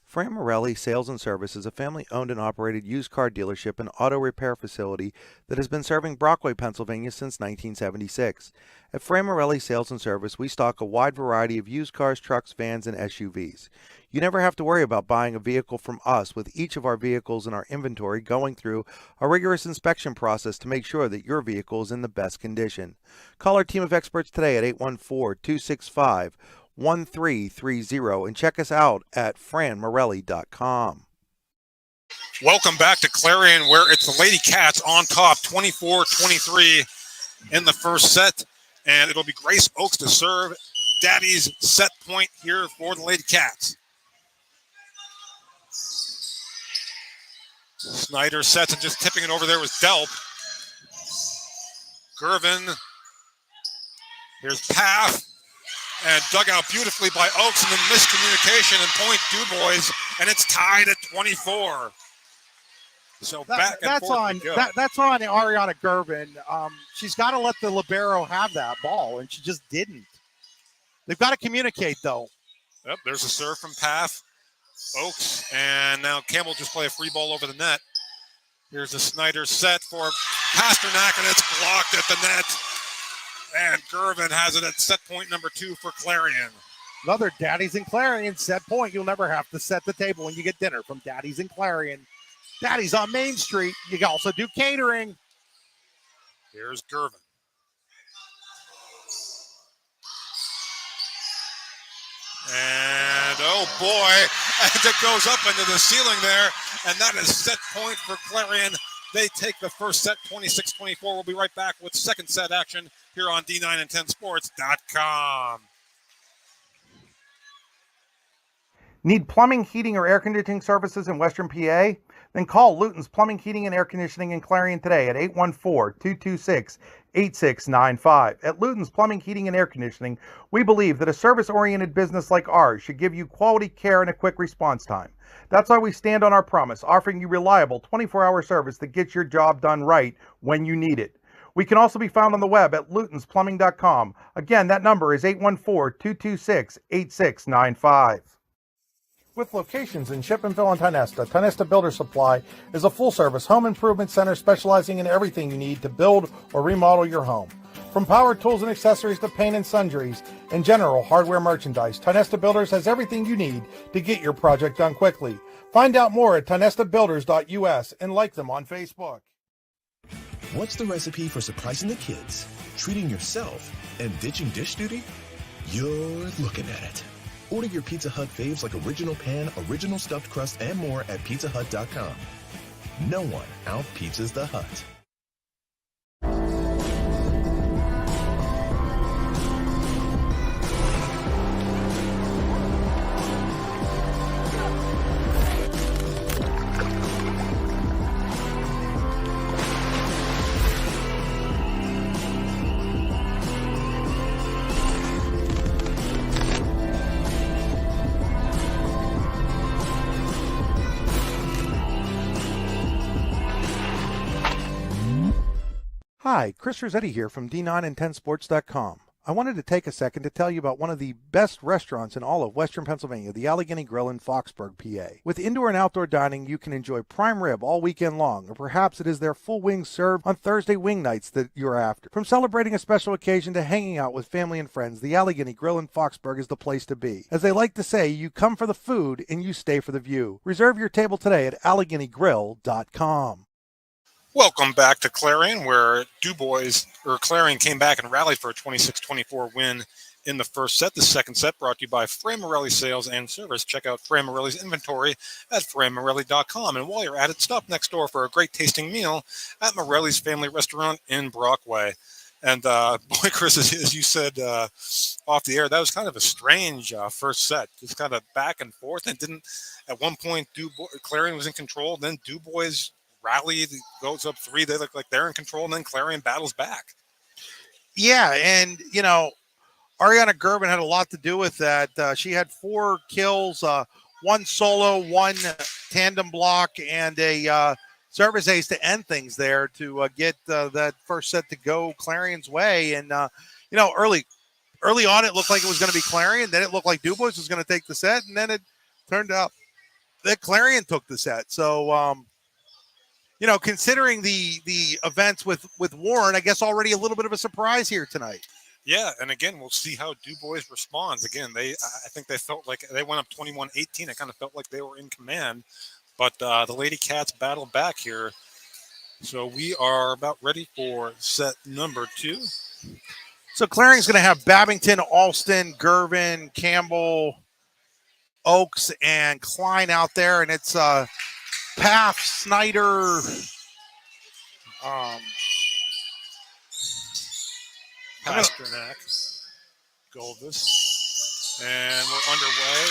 Fran Morelli Sales and Service is a family-owned and operated used car dealership and auto repair facility that has been serving Brockway, Pennsylvania since 1976. At Fran Morelli Sales and Service, we stock a wide variety of used cars, trucks, vans, and SUVs. You never have to worry about buying a vehicle from us, with each of our vehicles in our inventory going through a rigorous inspection process to make sure that your vehicle is in the best condition. Call our team of experts today at 814-265-1330 and check us out at franmorelli.com. Welcome back to Clarion, where it's the Lady Cats on top, 24-23 in the first set. And it'll be Grace Oaks to serve. Daddy's set point here for the Lady Cats. Snyder sets and just tipping it over there was Delp. Gervin. Here's Paff. And dug out beautifully by Oaks, and then miscommunication and point DuBois, and it's tied at 24. So back and forth we go. That's on Ariana Gervin. She's got to let the libero have that ball, and she just didn't. They've got to communicate, though. Yep, there's a serve from Paff. Oaks, and now Campbell just play a free ball over the net. Here's a Snyder set for Pasternak, and it's blocked at the net. And Gervin has it at set point number 2 for Clarion. Another Daddy's and Clarion set point. You'll never have to set the table when you get dinner from Daddy's and Clarion. Daddy's on Main Street. You can also do catering. Here's Gervin. And oh boy, and it goes up into the ceiling there. And that is set point for Clarion. They take the first set, 26-24. We'll be right back with second set action here on D9and10sports.com. Need plumbing, heating, or air conditioning services in Western PA? Then call Luton's Plumbing, Heating, and Air Conditioning in Clarion today at 814-226-8695. At Luton's Plumbing, Heating, and Air Conditioning, we believe that a service-oriented business like ours should give you quality care and a quick response time. That's why we stand on our promise, offering you reliable 24-hour service that gets your job done right when you need it. We can also be found on the web at lutonsplumbing.com. Again, that number is 814-226-8695. With locations in Shippenville and Tionesta, Tionesta Builder Supply is a full-service home improvement center specializing in everything you need to build or remodel your home. From power tools and accessories to paint and sundries and general hardware merchandise, Tionesta Builders has everything you need to get your project done quickly. Find out more at tionestabuilders.us and like them on Facebook. What's the recipe for surprising the kids, treating yourself, and ditching dish duty? You're looking at it. Order your Pizza Hut faves like original pan, original stuffed crust, and more at pizzahut.com. No one out-pizzas the Hut. Hi, Chris Rossetti here from D9and10sports.com. I wanted to take a second to tell you about one of the best restaurants in all of Western Pennsylvania, the Allegheny Grill in Foxburg, PA. With indoor and outdoor dining, you can enjoy prime rib all weekend long, or perhaps it is their full wings served on Thursday wing nights that you're after. From celebrating a special occasion to hanging out with family and friends, the Allegheny Grill in Foxburg is the place to be. As they like to say, you come for the food and you stay for the view. Reserve your table today at AlleghenyGrill.com. Welcome back to Clarion, where Clarion came back and rallied for a 26-24 win in the first set. The second set brought to you by Fray Morelli Sales and Service. Check out Fray Morelli's inventory at fraymorelli.com. And while you're at it, stop next door for a great tasting meal at Morelli's Family Restaurant in Brockway. And boy, Chris, as you said off the air, that was kind of a strange first set. Just kind of back and forth, and didn't at one point Clarion was in control, then DuBois rallied, goes up 3. They look like they're in control, and then Clarion battles back. Yeah, and, Ariana Gerben had a lot to do with that. She had 4 kills, 1 solo, 1 tandem block, and a service ace to end things there to get that first set to go Clarion's way. And, early on, it looked like it was going to be Clarion. Then it looked like DuBois was going to take the set, and then it turned out that Clarion took the set. So, considering the events with Warren, I guess already a little bit of a surprise here tonight. Yeah, and again, we'll see how DuBois responds. Again, I think they felt like they went up 21-18. It kind of felt like they were in command, but the Lady Cats battled back here. So we are about ready for set number 2. So Clarion's going to have Babington, Alston, Gervin, Campbell, Oaks, and Klein out there, and it's Paff, Snyder, Pasternak, Goldus, and we're underway.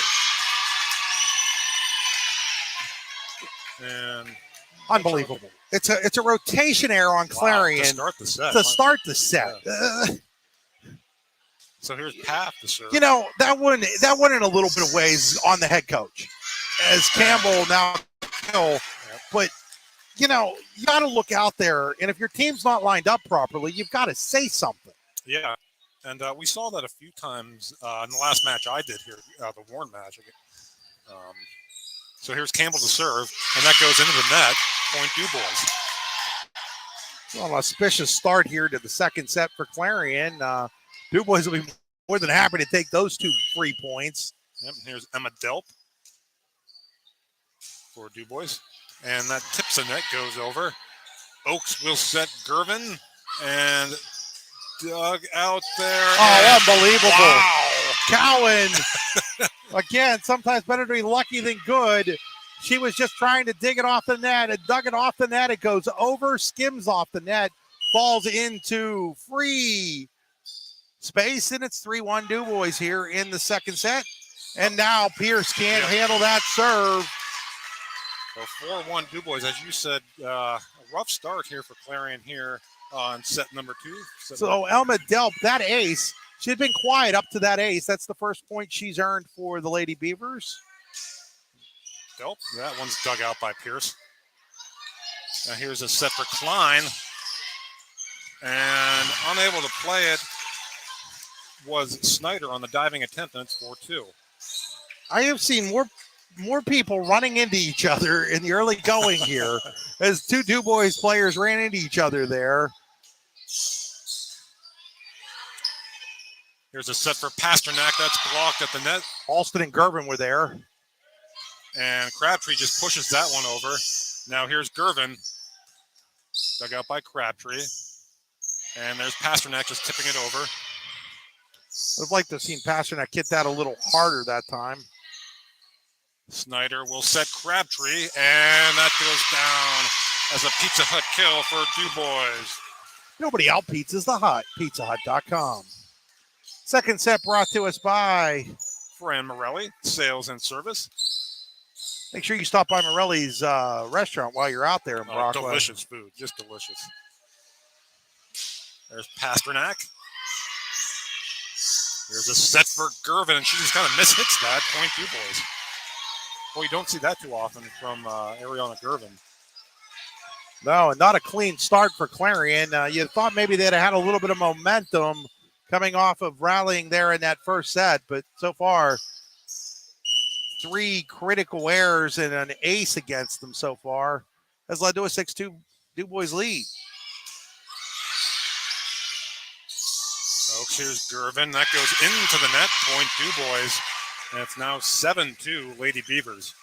And unbelievable! It's a rotation error on Clarion to start the set. Yeah. So here's Paff to serve. That went in a little bit of ways on the head coach, as Campbell now. But you got to look out there, and if your team's not lined up properly, you've got to say something. Yeah, and we saw that a few times in the last match I did here, the Warren match. So here's Campbell to serve, and that goes into the net. Point DuBois. Well, an auspicious start here to the second set for Clarion. DuBois will be more than happy to take those 2 free points. Yep, and here's Emma Delp for DuBois. And that tips the net, goes over. Oaks will set Gervin, and Doug out there. Oh, unbelievable. Wow. Cowan, again, sometimes better to be lucky than good. She was just trying to dig it off the net and dug it off the net. It goes over, skims off the net, falls into free space, and it's 3-1 DuBois here in the second set. And now Pierce can't handle that serve. So 4-1 DuBois, as you said, a rough start here for Clarion here on set number 2. So Elma Delp, that ace, she's been quiet up to that ace. That's the first point she's earned for the Lady Beavers. Delp, that one's dug out by Pierce. Now here's a set for Klein. And unable to play it was Snyder on the diving attempt, and it's 4-2. I have seen more more people running into each other in the early going here as two DuBois players ran into each other there. Here's a set for Pasternak. That's blocked at the net. Alston and Gervin were there. And Crabtree just pushes that one over. Now here's Gervin. Dug out by Crabtree. And there's Pasternak just tipping it over. I'd have liked to have seen Pasternak hit that a little harder that time. Snyder will set Crabtree, and that goes down as a Pizza Hut kill for DuBois. Nobody out pizzas the hut. PizzaHut.com. Second set brought to us by Fran Morelli, sales and service. Make sure you stop by Morelli's restaurant while you're out there in Brooklyn. Delicious food, just delicious. There's Pasternak. Here's a set for Gervin, and she just kind of mishits that. Point DuBois. Boy, you don't see that too often from Ariana Gervin. No, and not a clean start for Clarion. You thought maybe they'd have had a little bit of momentum coming off of rallying there in that first set, but so far, 3 critical errors and an ace against them so far has led to a 6-2 DuBois lead. Oaks, here's Gervin. That goes into the net. Point DuBois. And it's now 7-2 Lady Beavers.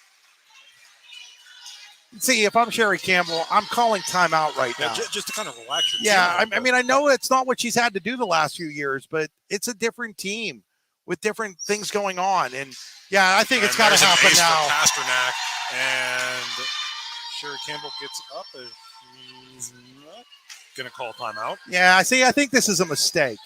See, if I'm Sherry Campbell, I'm calling timeout right now. Just to kind of relax your team. I mean, I know it's not what she's had to do the last few years, but it's a different team with different things going on. And, yeah, I think it's got to happen now. Pasternak, and Sherry Campbell gets up. He's not going to call timeout. Yeah, I think this is a mistake.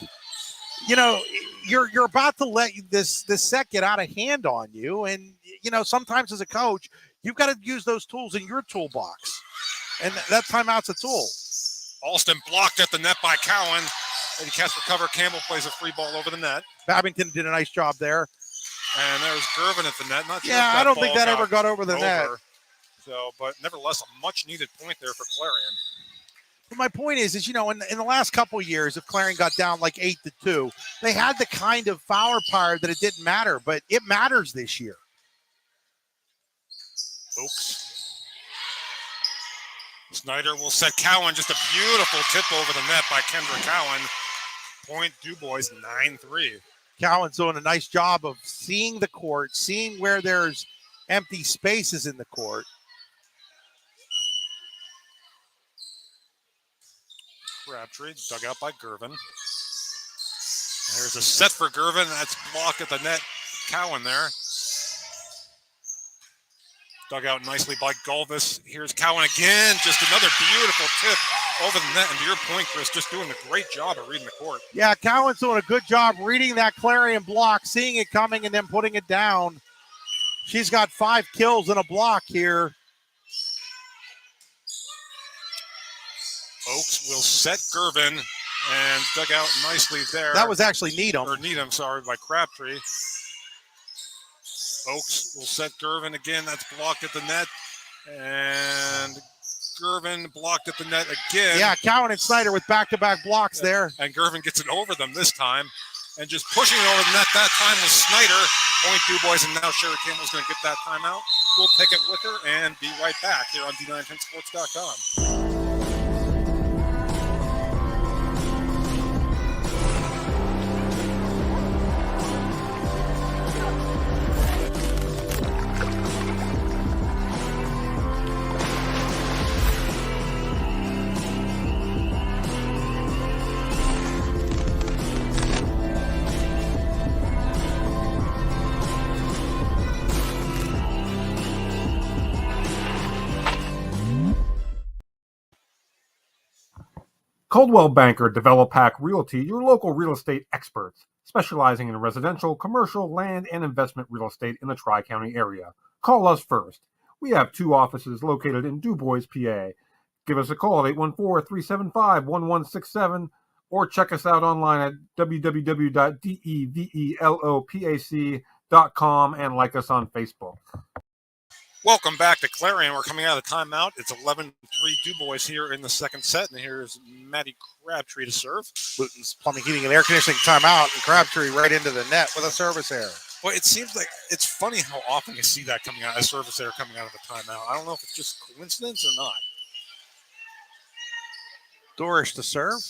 You know, you're about to let this set get out of hand on you. And, you know, sometimes as a coach, you've got to use those tools in your toolbox. And that timeout's a tool. Alston blocked at the net by Cowan. Lady Cats recover. Campbell plays a free ball over the net. Babington did a nice job there. And there's Gervin at the net. Not sure I don't think that ever got over the net. So, but nevertheless, a much-needed point there for Clarion. But my point is you know, in the last couple of years, if Clarion got down like 8-2, they had the kind of firepower that it didn't matter, but it matters this year. Oaks. Snyder will set Cowan. Just a beautiful tip over the net by Kendra Cowan. Point DuBois 9-3. Cowan's doing a nice job of seeing the court, seeing where there's empty spaces in the court. Crabtree dug out by Gervin. There's a set for Gervin. That's blocked at the net. Cowan there. Dug out nicely by Gulvis. Here's Cowan again. Just another beautiful tip over the net. And to your point, Chris, just doing a great job of reading the court. Yeah, Cowan's doing a good job reading that Clarion block, seeing it coming, and then putting it down. She's got 5 kills and a block here. Oaks will set Gervin and dug out nicely there. That was actually Needham. Or Needham, sorry, by Crabtree. Oaks will set Gervin again. That's blocked at the net. And Gervin blocked at the net again. Yeah, Cowan and Snyder with back-to-back blocks there. And Gervin gets it over them this time. And just pushing it over the net that time was Snyder. Point DuBois, and now Sherry Campbell's going to get that timeout. We'll take it with her and be right back here on D910sports.com. Coldwell Banker Developac Realty, your local real estate experts, specializing in residential, commercial, land, and investment real estate in the Tri-County area. Call us first. We have 2 offices located in DuBois, PA. Give us a call at 814-375-1167 or check us out online at www.developac.com and like us on Facebook. Welcome back to Clarion. We're coming out of the timeout. It's 11-3 DuBois here in the second set, and here's Maddie Crabtree to serve. Luton's Plumbing, Heating, and Air Conditioning timeout, and Crabtree right into the net with a service error. Well, it seems like it's funny how often you see that coming out, a service error coming out of a timeout. I don't know if it's just coincidence or not. Dorish to serve.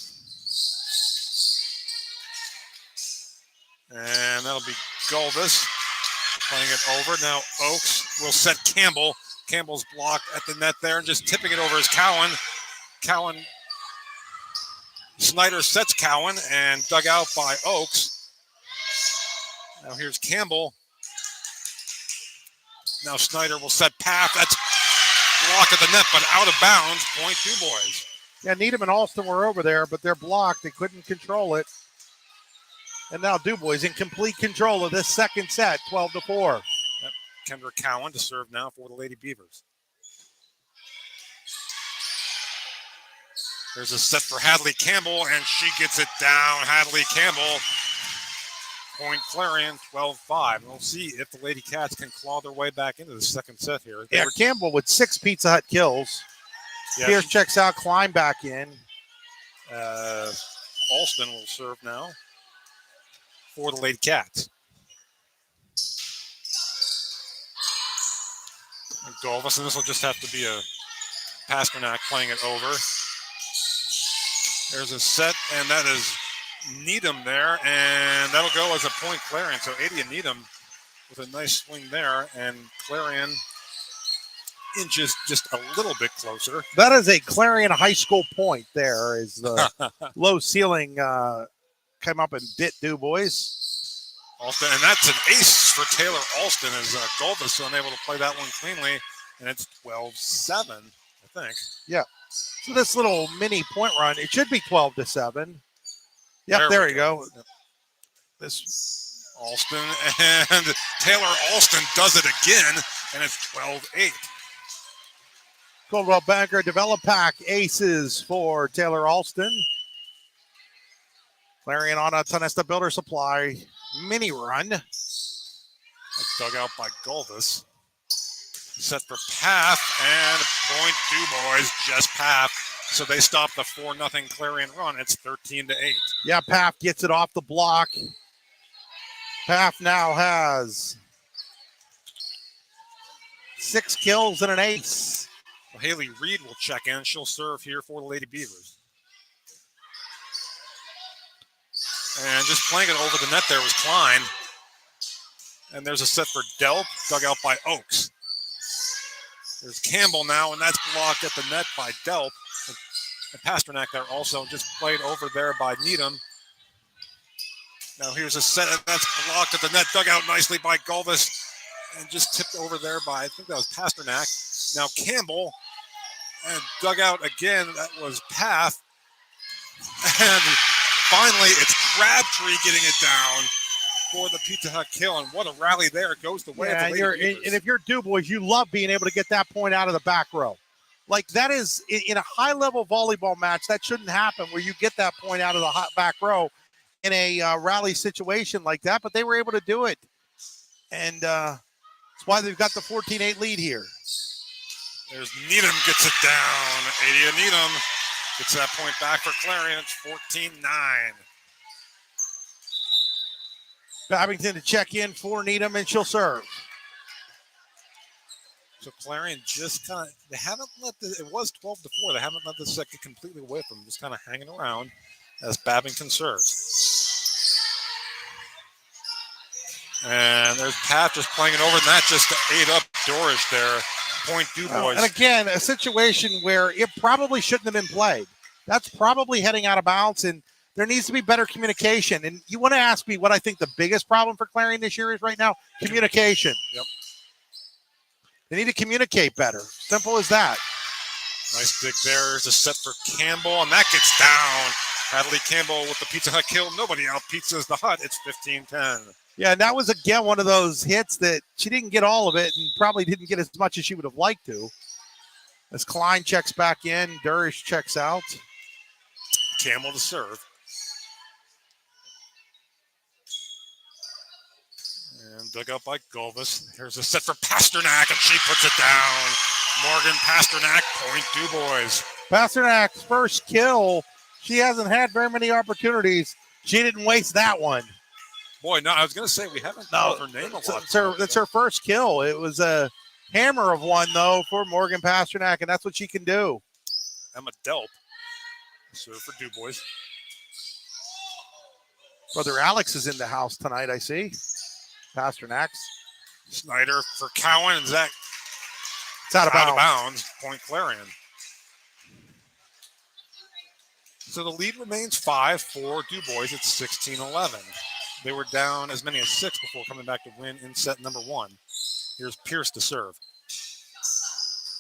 And that'll be Gulvis playing it over. Now Oaks will set Campbell. Campbell's blocked at the net there and just tipping it over is Cowan. Snyder sets Cowan and dug out by Oaks. Now here's Campbell. Now Snyder will set Paff. That's blocked at the net, but out of bounds. Point DuBois. Yeah, Needham and Alston were over there, but they're blocked. They couldn't control it. And now DuBois in complete control of this second set, 12-4. Yep. Kendra Cowan to serve now for the Lady Beavers. There's a set for Hadley Campbell, and she gets it down. Hadley Campbell. Point Clarion, 12-5. We'll see if the Lady Cats can claw their way back into the second set here. Campbell with 6 Pizza Hut kills. Yeah, Pierce checks out, Klein back in. Alston will serve now for the Lady Cats. And Golvis, and this will just have to be a Pasternak playing it over. There's a set, and that is Needham there, and that'll go as a point Clarion. So Adia Needham with a nice swing there, and Clarion inches just a little bit closer. That is a Clarion High School point there as the low ceiling came up and bit DuBois. Alston, and that's an ace for Taylor Alston as Golvis unable to play that one cleanly, and it's 12-7, I think. Yeah. So this little mini point run, it should be 12-7. Yep, there you go. Yep. This Alston, and Taylor Alston does it again, and it's 12-8. Coldwell Banker Develop Pack aces for Taylor Alston. Clarion on a Tonesta Builder Supply mini run. Dug out by Golvis. Set for Paff, and point DuBois, just Paff. So they stop the 4-0 Clarion run. It's 13-8. Yeah, Paff gets it off the block. Paff now has 6 kills and an ace. Well, Haley Reed will check in. She'll serve here for the Lady Beavers. And just playing it over the net there was Klein. And there's a set for Delp, dug out by Oaks. There's Campbell now, and that's blocked at the net by Delp. And Pasternak there also just played over there by Needham. Now here's a set, and that's blocked at the net, dug out nicely by Golvis, and just tipped over there by, I think that was Pasternak. Now Campbell, and dug out again, that was Paff. And finally, it's Crabtree getting it down for the Pizza Hut kill, and what a rally there. It goes the way of the Lady Beavers. And if you're DuBois, you love being able to get that point out of the back row. Like that is, in a high-level volleyball match, that shouldn't happen where you get that point out of the back row in a rally situation like that, but they were able to do it. And that's why they've got the 14-8 lead here. There's Needham gets it down. Adia Needham gets that point back for Clarion. It's 14-9. Babington to check in for Needham, and she'll serve. So Clarion just kind of, they haven't let it was 12-4. They haven't let this set get completely away from them, just kind of hanging around as Babington serves. And there's Pat just playing it over, and that just ate up Dorish there. Point DuBois. And again, a situation where it probably shouldn't have been played. That's probably heading out of bounds, and there needs to be better communication. And you want to ask me what I think the biggest problem for Clarion this year is right now? Communication. Yep. They need to communicate better. Simple as that. Nice dig there. There's a set for Campbell, and that gets down. Hadley Campbell with the Pizza Hut kill. Nobody out pizzas the Hut. It's 15-10. Yeah, and that was, again, one of those hits that she didn't get all of it and probably didn't get as much as she would have liked to. As Klein checks back in, Durish checks out. Campbell to serve. And dug out by Golvis. Here's a set for Pasternak, and she puts it down. Morgan Pasternak, point DuBois. Pasternak's first kill. She hasn't had very many opportunities. She didn't waste that one. Boy, no, I was going to say we haven't called her name a lot. That's her first kill. It was a hammer of one, though, for Morgan Pasternak, and that's what she can do. Emma Delp. Serve for DuBois. Brother Alex is in the house tonight, I see. Pasternak's. Snyder for Cowan, and Zach. It's out of bounds. Point Clarion. So the lead remains 5 for DuBois. It's 16-11. They were down as many as 6 before coming back to win in set number 1. Here's Pierce to serve.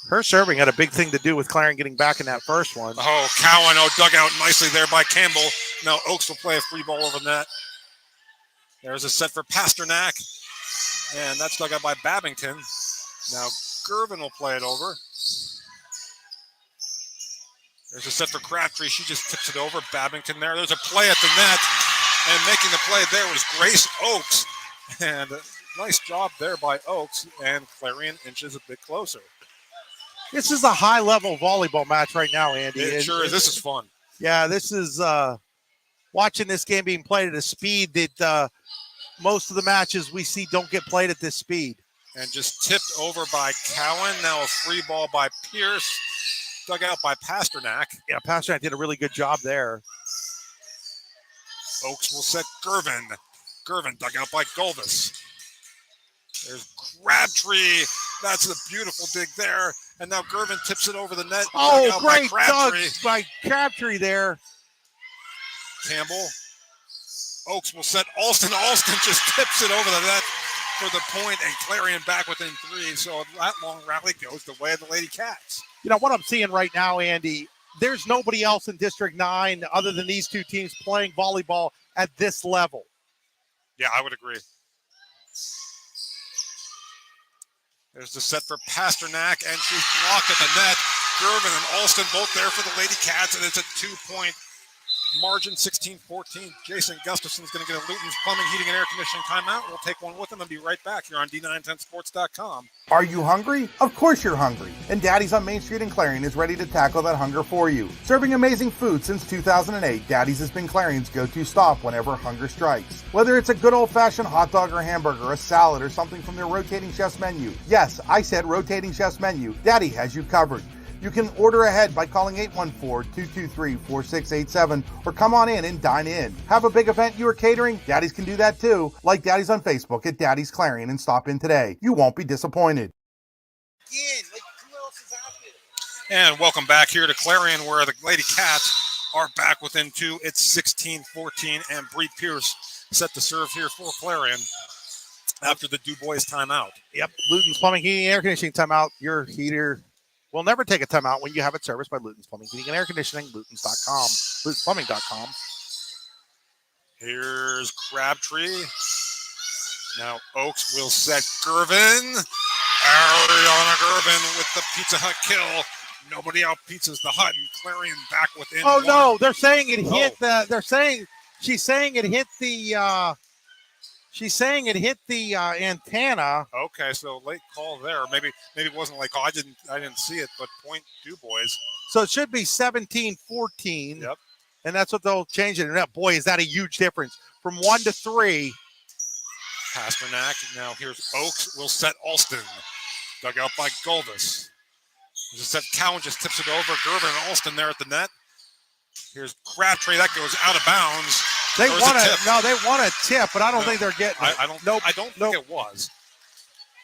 Her serving had a big thing to do with Clarion getting back in that first one. Oh, Cowan, dug out nicely there by Campbell. Now Oaks will play a free ball over net. There's a set for Pasternak. And that's dug out by Babington. Now Gervin will play it over. There's a set for Crabtree. She just tips it over. Babington there. There's a play at the net. And making the play there was Grace Oaks. And nice job there by Oaks. And Clarion inches a bit closer. This is a high-level volleyball match right now, Andy. It sure is. This is fun. Yeah, this is watching this game being played at a speed that most of the matches we see don't get played at this speed. And just tipped over by Cowan. Now a free ball by Pierce. Dug out by Pasternak. Yeah, Pasternak did a really good job there. Oaks will set Gervin. Gervin dug out by Golvis. There's Crabtree. That's a beautiful dig there. And now Gervin tips it over the net. Oh, great dug by Crabtree there. Campbell. Oaks will set Alston. Alston just tips it over the net for the point, and Clarion back within 3. So that long rally goes the way of the Lady Cats. You know, what I'm seeing right now, Andy, there's nobody else in District 9 other than these two teams playing volleyball at this level. Yeah, I would agree. There's the set for Pasternak, and she's blocked at the net. Gervin and Alston both there for the Lady Cats, and it's a 2-point margin, 16-14. Jason Gustafson's going to get a Luton's Plumbing, Heating, and Air Conditioning timeout. We'll take one with him and be right back here on D910sports.com. Are you hungry? Of course you're hungry. And Daddy's on Main Street in Clarion is ready to tackle that hunger for you. Serving amazing food since 2008, Daddy's has been Clarion's go-to stop whenever hunger strikes. Whether it's a good old-fashioned hot dog or hamburger, a salad, or something from their rotating chef's menu. Yes, I said rotating chef's menu. Daddy has you covered. You can order ahead by calling 814-223-4687 or come on in and dine in. Have a big event you are catering? Daddy's can do that too. Like Daddy's on Facebook at Daddy's Clarion and stop in today. You won't be disappointed. And welcome back here to Clarion, where the Lady Cats are back within 2. It's 16-14, and Bree Pierce set to serve here for Clarion after the DuBois timeout. Yep, Luton's Plumbing, Heating, and Air Conditioning timeout. Your heater will never take a timeout when you have it serviced by Luton's Plumbing, Heating, and Air Conditioning, Lutons.com, LutonsPlumbing.com. Here's Crabtree. Now Oaks will set Gervin. Ariana Gervin with the Pizza Hut kill. Nobody out pizzas the Hut, and Clarion back within 1. No, they're saying it hit the. She's saying it hit the. She's saying it hit the antenna. Okay, so late call there. Maybe it wasn't late call. I didn't see it, but point DuBois. So it should be 17-14. Yep. And that's what they'll change it. And boy, is that a huge difference from 1 to 3. Pasternak. Now here's Oaks. Will set Alston. Dug out by Golvis. There's a set. Cowan just tips it over. Gervin and Alston there at the net. Here's Crabtree. That goes out of bounds. They want a tip, but I don't think they're getting it. I don't think it was.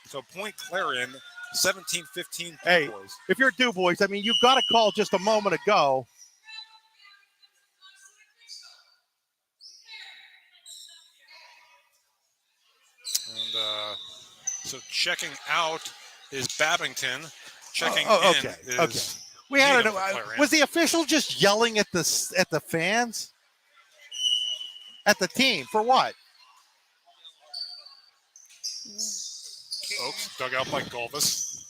So point Clarion, 17-15. Hey, if you're DuBois, I mean, you got a call just a moment ago. And so checking out is Babington. Checking in is okay. We had was the official just yelling at the fans? At the team for what? Oaks dug out by Golvis.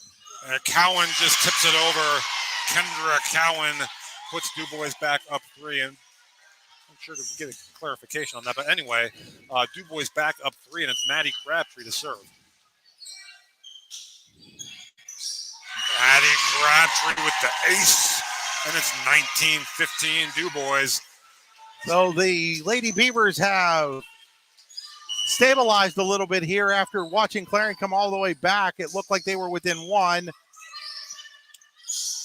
And Cowan just tips it over. Kendra Cowan puts DuBois back up 3. And I'm sure to get a clarification on that. But anyway, DuBois back up 3, and it's Maddie Crabtree to serve. Maddie Crabtree with the ace. And it's 19-15 DuBois. So the Lady Beavers have stabilized a little bit here after watching Clarion come all the way back. It looked like they were within one.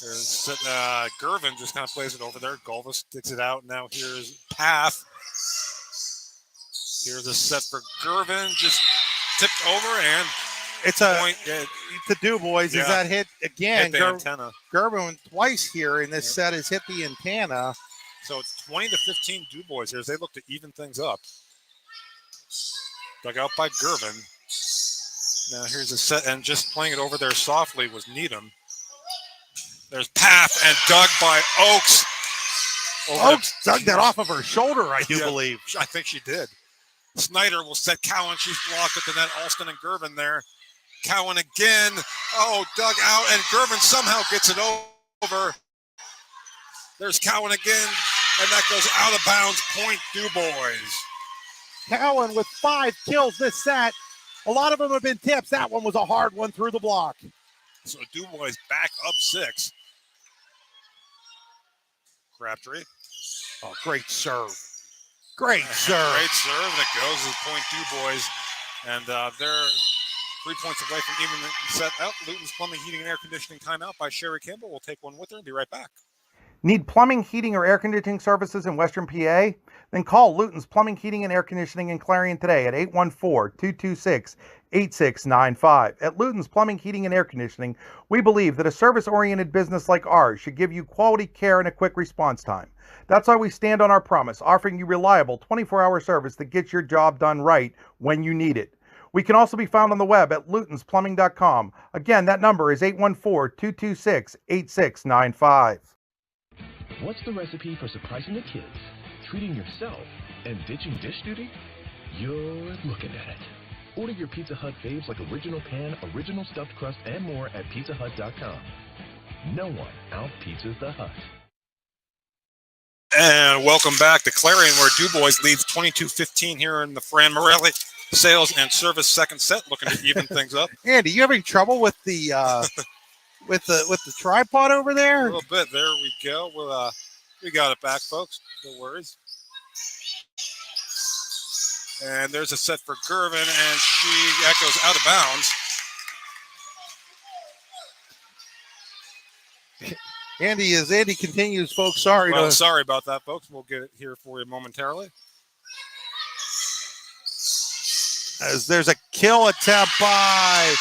There's Gervin just kind of plays it over there. Golva sticks it out. Now here's Path. Here's a set for Gervin, just tipped over, and it's a point to DuBois. Yeah. Is that hit again? Hit the antenna. Gervin twice here in this set has hit the antenna. So it's 20-15 DuBois here as they look to even things up. Dug out by Gervin. Now here's a set, and just playing it over there softly was Needham. There's Path and dug by Oaks. Oaks dug that off of her shoulder, I do believe. I think she did. Snyder will set Cowan. She's blocked at the net. Alston and Gervin there. Cowan again. Oh, dug out, and Gervin somehow gets it over. There's Cowan again, and that goes out of bounds. Point DuBois. Cowan with 5 kills this set. A lot of them have been tips. That one was a hard one through the block. So DuBois back up 6. Crabtree. Oh, great serve. Great serve. Great serve, and it goes to point DuBois. And they're 3 points away from even the set out. Luton's Plumbing, Heating, and Air Conditioning timeout by Sherry Campbell. We'll take one with her and be right back. Need plumbing, heating, or air conditioning services in Western PA? Then call Luton's Plumbing, Heating, and Air Conditioning in Clarion today at 814-226-8695. At Luton's Plumbing, Heating, and Air Conditioning, we believe that a service-oriented business like ours should give you quality care and a quick response time. That's why we stand on our promise, offering you reliable 24-hour service that gets your job done right when you need it. We can also be found on the web at lutonsplumbing.com. Again, that number is 814-226-8695. What's the recipe for surprising the kids, treating yourself, and ditching dish duty? You're looking at it. Order your Pizza Hut faves like original pan, original stuffed crust, and more at pizzahut.com. No one out-pizzas the Hut. And welcome back to Clarion, where DuBois leads 22-15 here in the Fran Morelli sales and service second set, looking to even things up. Andy, you having trouble with the with the tripod over there? A little bit. There we go. Well, we got it back, folks. No worries. And there's a set for Gervin, and that goes out of bounds. Andy, as Andy continues, folks, sorry about that, folks. We'll get it here for you momentarily. As there's a kill attempt by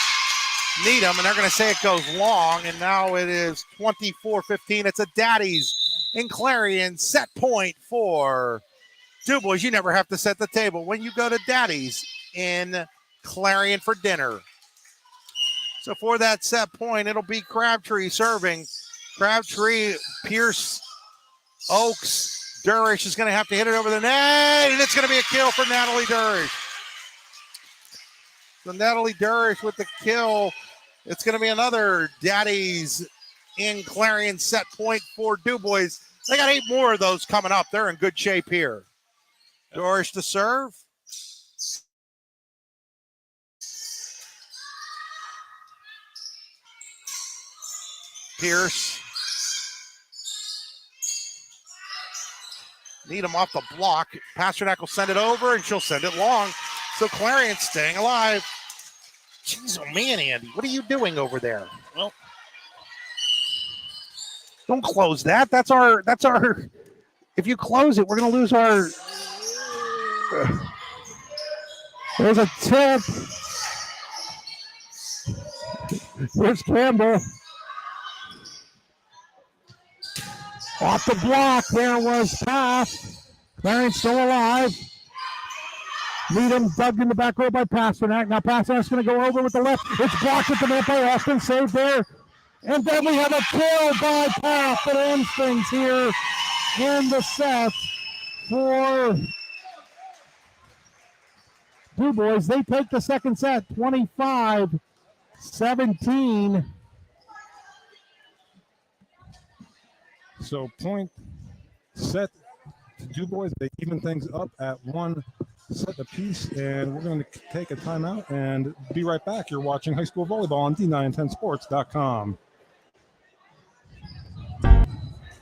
Needham, and they're going to say it goes long, and now it is 24-15. It's a Daddy's in Clarion set point for DuBois. You never have to set the table when you go to Daddy's in Clarion for dinner. So for that set point, it'll be Crabtree serving. Crabtree, Pierce, Oaks, Durish is going to have to hit it over the net, and it's going to be a kill for Natalie Durish. So Natalie Durish with the kill. It's going to be another Daddy's in Clarion set point for DuBois. They got 8 more of those coming up. They're in good shape here. Durish to serve. Pierce. Needham off the block. Pasternak will send it over, and she'll send it long. So Clarion staying alive. Jeez, oh man, Andy, what are you doing over there? Well, don't close that. That's our. If you close it, we're going to lose our. There's a tip. Here's Campbell. Off the block, there was Pass. Clarion still alive. Needham dug in the back row by Pasternak. Now Pasternak's going to go over with the left. It's blocked at the net by Austin. Saved there. And then we have a kill by Path that ends things here in the set for DuBois. They take the second set, 25-17. So point set to DuBois. They even things up at 1 set apiece, and we're going to take a timeout and be right back. You're watching High School Volleyball on D910sports.com.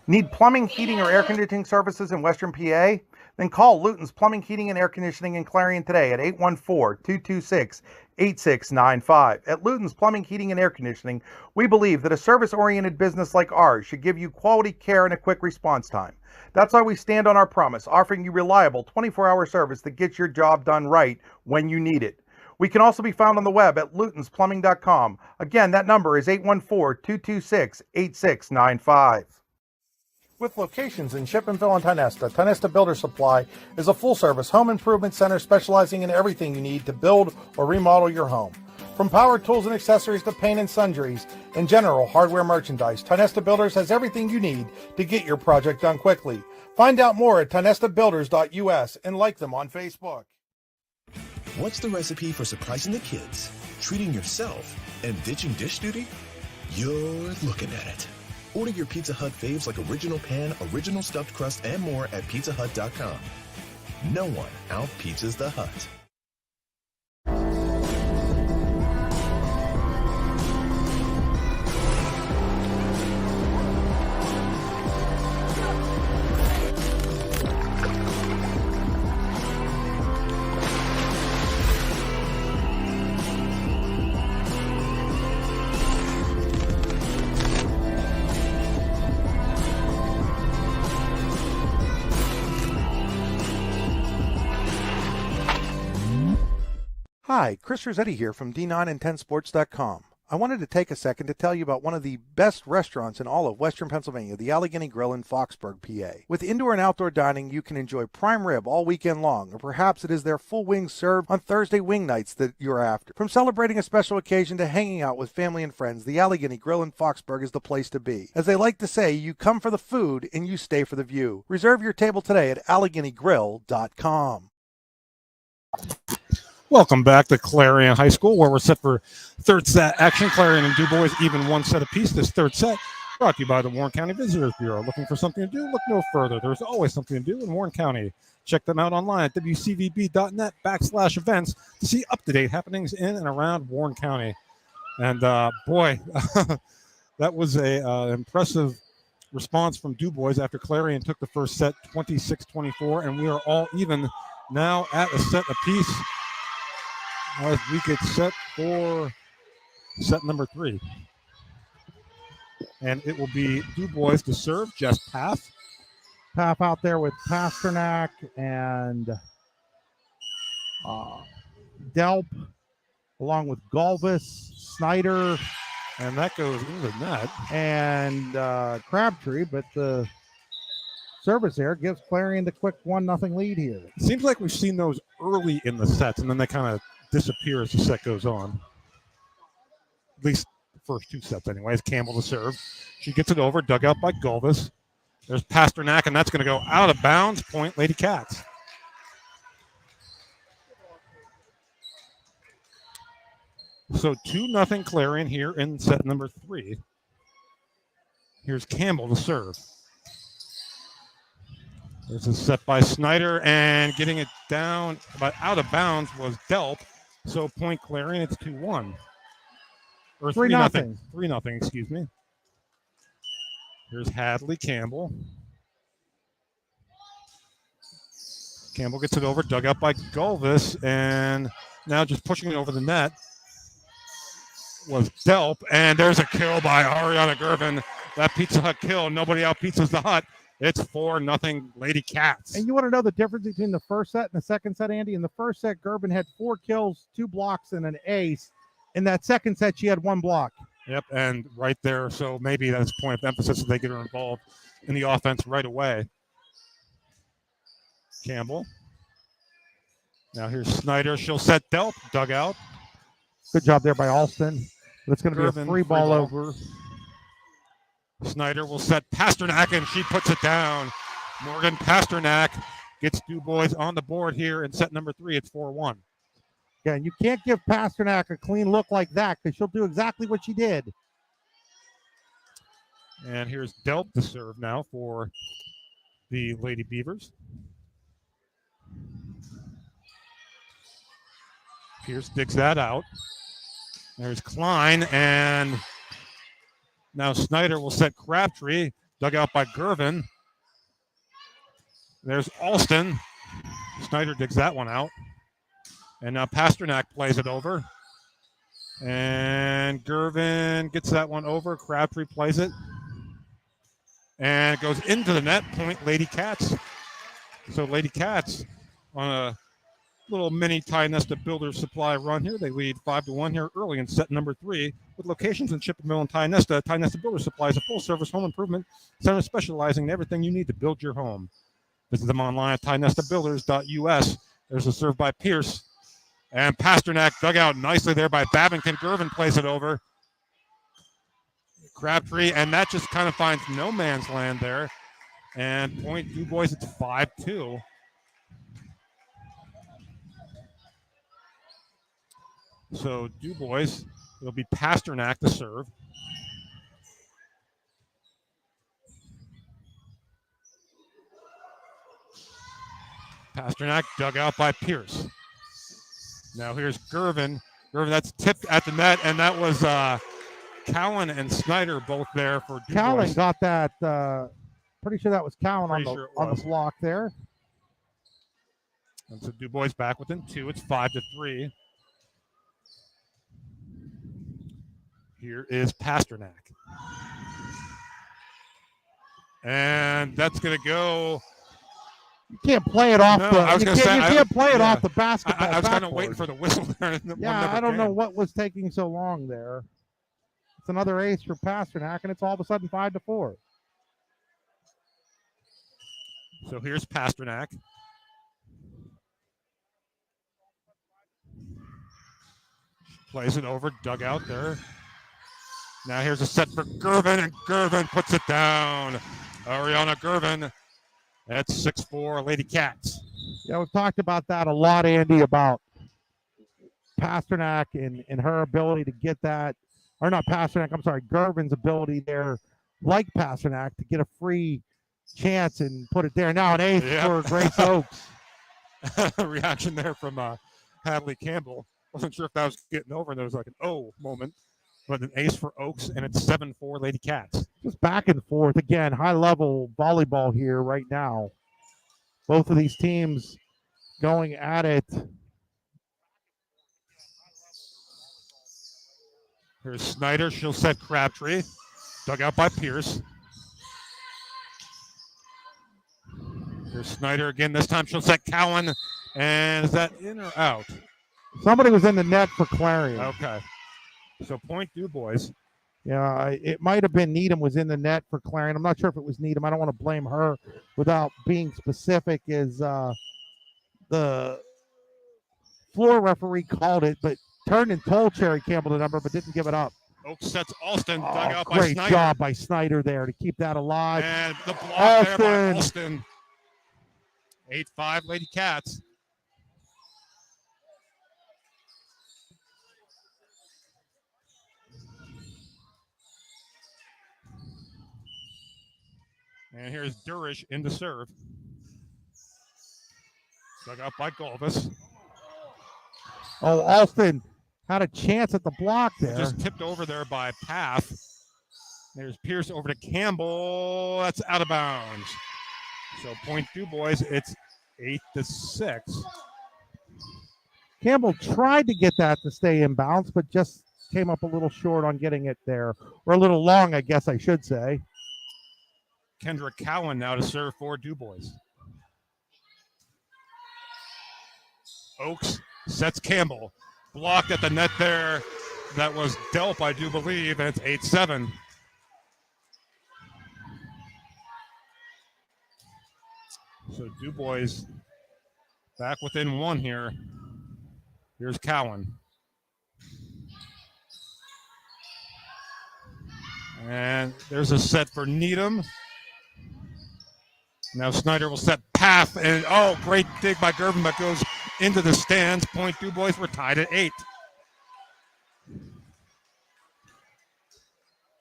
Need plumbing, heating, or air conditioning services in Western PA? Then call Luton's Plumbing, Heating, and Air Conditioning in Clarion today at 814-226-8695. At Luton's Plumbing, Heating, and Air Conditioning, we believe that a service-oriented business like ours should give you quality care and a quick response time. That's why we stand on our promise, offering you reliable 24-hour service that gets your job done right when you need it. We can also be found on the web at lutonsplumbing.com. Again, that number is 814-226-8695. With locations in Shippenville and Tionesta, Tionesta Builder Supply is a full-service home improvement center specializing in everything you need to build or remodel your home. From power tools and accessories to paint and sundries and general hardware merchandise, Tionesta Builders has everything you need to get your project done quickly. Find out more at tionestabuilders.us and like them on Facebook. What's the recipe for surprising the kids, treating yourself, and ditching dish duty? You're looking at it. Order your Pizza Hut faves like original pan, original stuffed crust, and more at pizzahut.com. No one out-pizzas the Hut. Hi, Chris Rossetti here from D9and10sports.com. I wanted to take a second to tell you about one of the best restaurants in all of Western Pennsylvania, the Allegheny Grill in Foxburg, PA. With indoor and outdoor dining, you can enjoy prime rib all weekend long, or perhaps it is their full wings served on Thursday wing nights that you're after. From celebrating a special occasion to hanging out with family and friends, the Allegheny Grill in Foxburg is the place to be. As they like to say, you come for the food and you stay for the view. Reserve your table today at AlleghenyGrill.com. Welcome back to Clarion High School, where we're set for third set action. Clarion and DuBois even one set apiece. This third set brought to you by the Warren County Visitors Bureau. Looking for something to do? Look no further. There's always something to do in Warren County. Check them out online at wcvb.net/events to see up-to-date happenings in and around Warren County. And boy, that was a impressive response from DuBois after Clarion took the first set 26-24, and we are all even now at a set apiece as we get set for set number 3. And it will be DuBois to serve, just Paff. Paff out there with Pasternak and Delp, along with Galvis, Snyder. And that goes into the net. And Crabtree, but the service there gives Clarion the quick 1-0 lead here. It seems like we've seen those early in the sets, and then they kind of disappear as the set goes on. At least the first 2 sets anyways. Campbell to serve. She gets it over, dug out by Galvis. There's Pasternak, and that's going to go out of bounds. Point Lady Cats. So 2-0 Clarion here in set number 3. Here's Campbell to serve. There's a set by Snyder, and getting it down but out of bounds was Delp. So point Clarion, it's 2-1. Or 3-0. 3-0, excuse me. Here's Hadley Campbell. Campbell gets it over, dug out by Galvis, and now just pushing it over the net was Delp, and there's a kill by Ariana Gervin. That Pizza Hut kill, nobody out pizzas the Hut. It's 4-0 Lady Cats. And you want to know the difference between the first set and the second set, Andy? In the first set, Gerben had 4 kills, 2 blocks, and an ace. In that second set, she had 1 block. Yep, and right there, so maybe that's a point of emphasis that they get her involved in the offense right away. Campbell. Now here's Snyder. She'll set Delp, dug out. Good job there by Alston. But it's going to be a free ball over. Snyder will set Pasternak, and she puts it down. Morgan Pasternak gets DuBois on the board here in set number 3. It's 4-1. Again, you can't give Pasternak a clean look like that because she'll do exactly what she did. And here's Delp to serve now for the Lady Beavers. Pierce digs that out. There's Klein, and now Snyder will set Crabtree, dug out by Gervin. There's Alston. Snyder digs that one out. And now Pasternak plays it over. And Gervin gets that one over. Crabtree plays it. And it goes into the net. Point Lady Cats. So Lady Cats on a little mini Ty Nesta Builder Supply run here. They lead 5-1 here early in set number 3 with locations in Chippewa Mill and Ty Nesta. Ty Nesta Builder Supply is a full-service home improvement center specializing in everything you need to build your home. Visit them online at tynestabuilders.us. There's a serve by Pierce. And Pasternak dug out nicely there by Babington. Gervin plays it over. Crabtree, and that just kind of finds no man's land there. And point DuBois, it's 5-2. So DuBois, it'll be Pasternak to serve. Pasternak dug out by Pierce. Now here's Gervin. Gervin, that's tipped at the net, and that was Cowan and Snyder both there for DuBois. Cowan got that. Pretty sure that was Cowan on the block there. And so DuBois back within 2. It's 5-3. Here is Pasternak. And that's going to go. You can't play it off you can't play it off the basketball. I was kind of waiting for the whistle there. Yeah, I don't know what was taking so long there. It's another ace for Pasternak, and it's all of a sudden 5-4. So here's Pasternak. Plays it over, dug out there. Now here's a set for Gervin, and Gervin puts it down. Ariana Gervin. That's 6-4 Lady Cats. Yeah, we've talked about that a lot, Andy, about Pasternak and her ability to get that. Or not Pasternak, I'm sorry, Gervin's ability there, like Pasternak, to get a free chance and put it there. Now an ace for Grace Oaks. Reaction there from Hadley Campbell. Wasn't sure if that was getting over, and there was like an oh moment. But an ace for Oaks, and it's 7-4 Lady Cats. Just back and forth. Again, high-level volleyball here right now. Both of these teams going at it. Here's Snyder. She'll set Crabtree. Dug out by Pierce. Here's Snyder again. This time she'll set Cowan. And is that in or out? Somebody was in the net for Clarion. Okay. So point DuBois. Yeah, it might have been Needham was in the net for Clarion. I'm not sure if it was Needham. I don't want to blame her without being specific as the floor referee called it, but turned and told Cherry Campbell the number, but didn't give it up. Oaks sets Alston. Dug out by Snyder. Great job by Snyder there to keep that alive. And the block there by Alston. 8-5 Lady Cats. And here's Durish in to serve. Dug out by Golvis. Oh, Alston had a chance at the block there. Just tipped over there by Path. There's Pierce over to Campbell. That's out of bounds. So point DuBois, it's 8-6. Campbell tried to get that to stay in bounds, but just came up a little short on getting it there. Or a little long, I guess I should say. Kendra Cowan now to serve for DuBois. Oaks sets Campbell. Blocked at the net there. That was dealt, I do believe, and it's 8-7. So DuBois back within 1 here. Here's Cowan. And there's a set for Needham. Now Snyder will set Path, and great dig by Gervin, but goes into the stands. Point DuBois, we're tied at 8.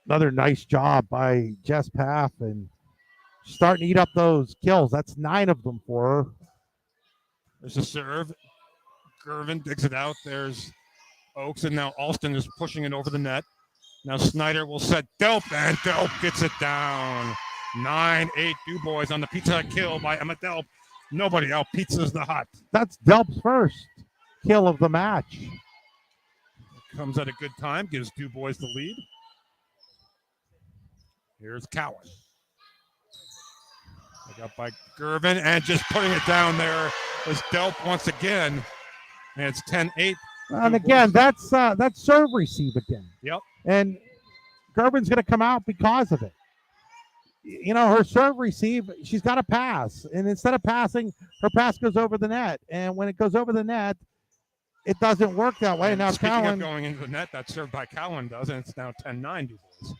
Another nice job by Jess Path, and starting to eat up those kills. That's 9 of them for her. There's a serve. Gervin digs it out. There's Oaks, and now Alston is pushing it over the net. Now Snyder will set Delp, and Delp gets it down. 9-8 DuBois on the Pizza Hut kill by Emma Delp. Nobody out pizzas the hut. That's Delp's first kill of the match. Comes at a good time, gives DuBois the lead. Here's Cowan. Pick up by Gervin, and just putting it down there was Delp once again. And it's 10-8. And again, that's serve receive again. Yep. And Gervin's going to come out because of it. You know, her serve receive, she's got to pass. And instead of passing, her pass goes over the net. And when it goes over the net, it doesn't work that way. And now speaking Cowan of going into the net, that's served by Cowan does, and it's now 10-9 DuBois.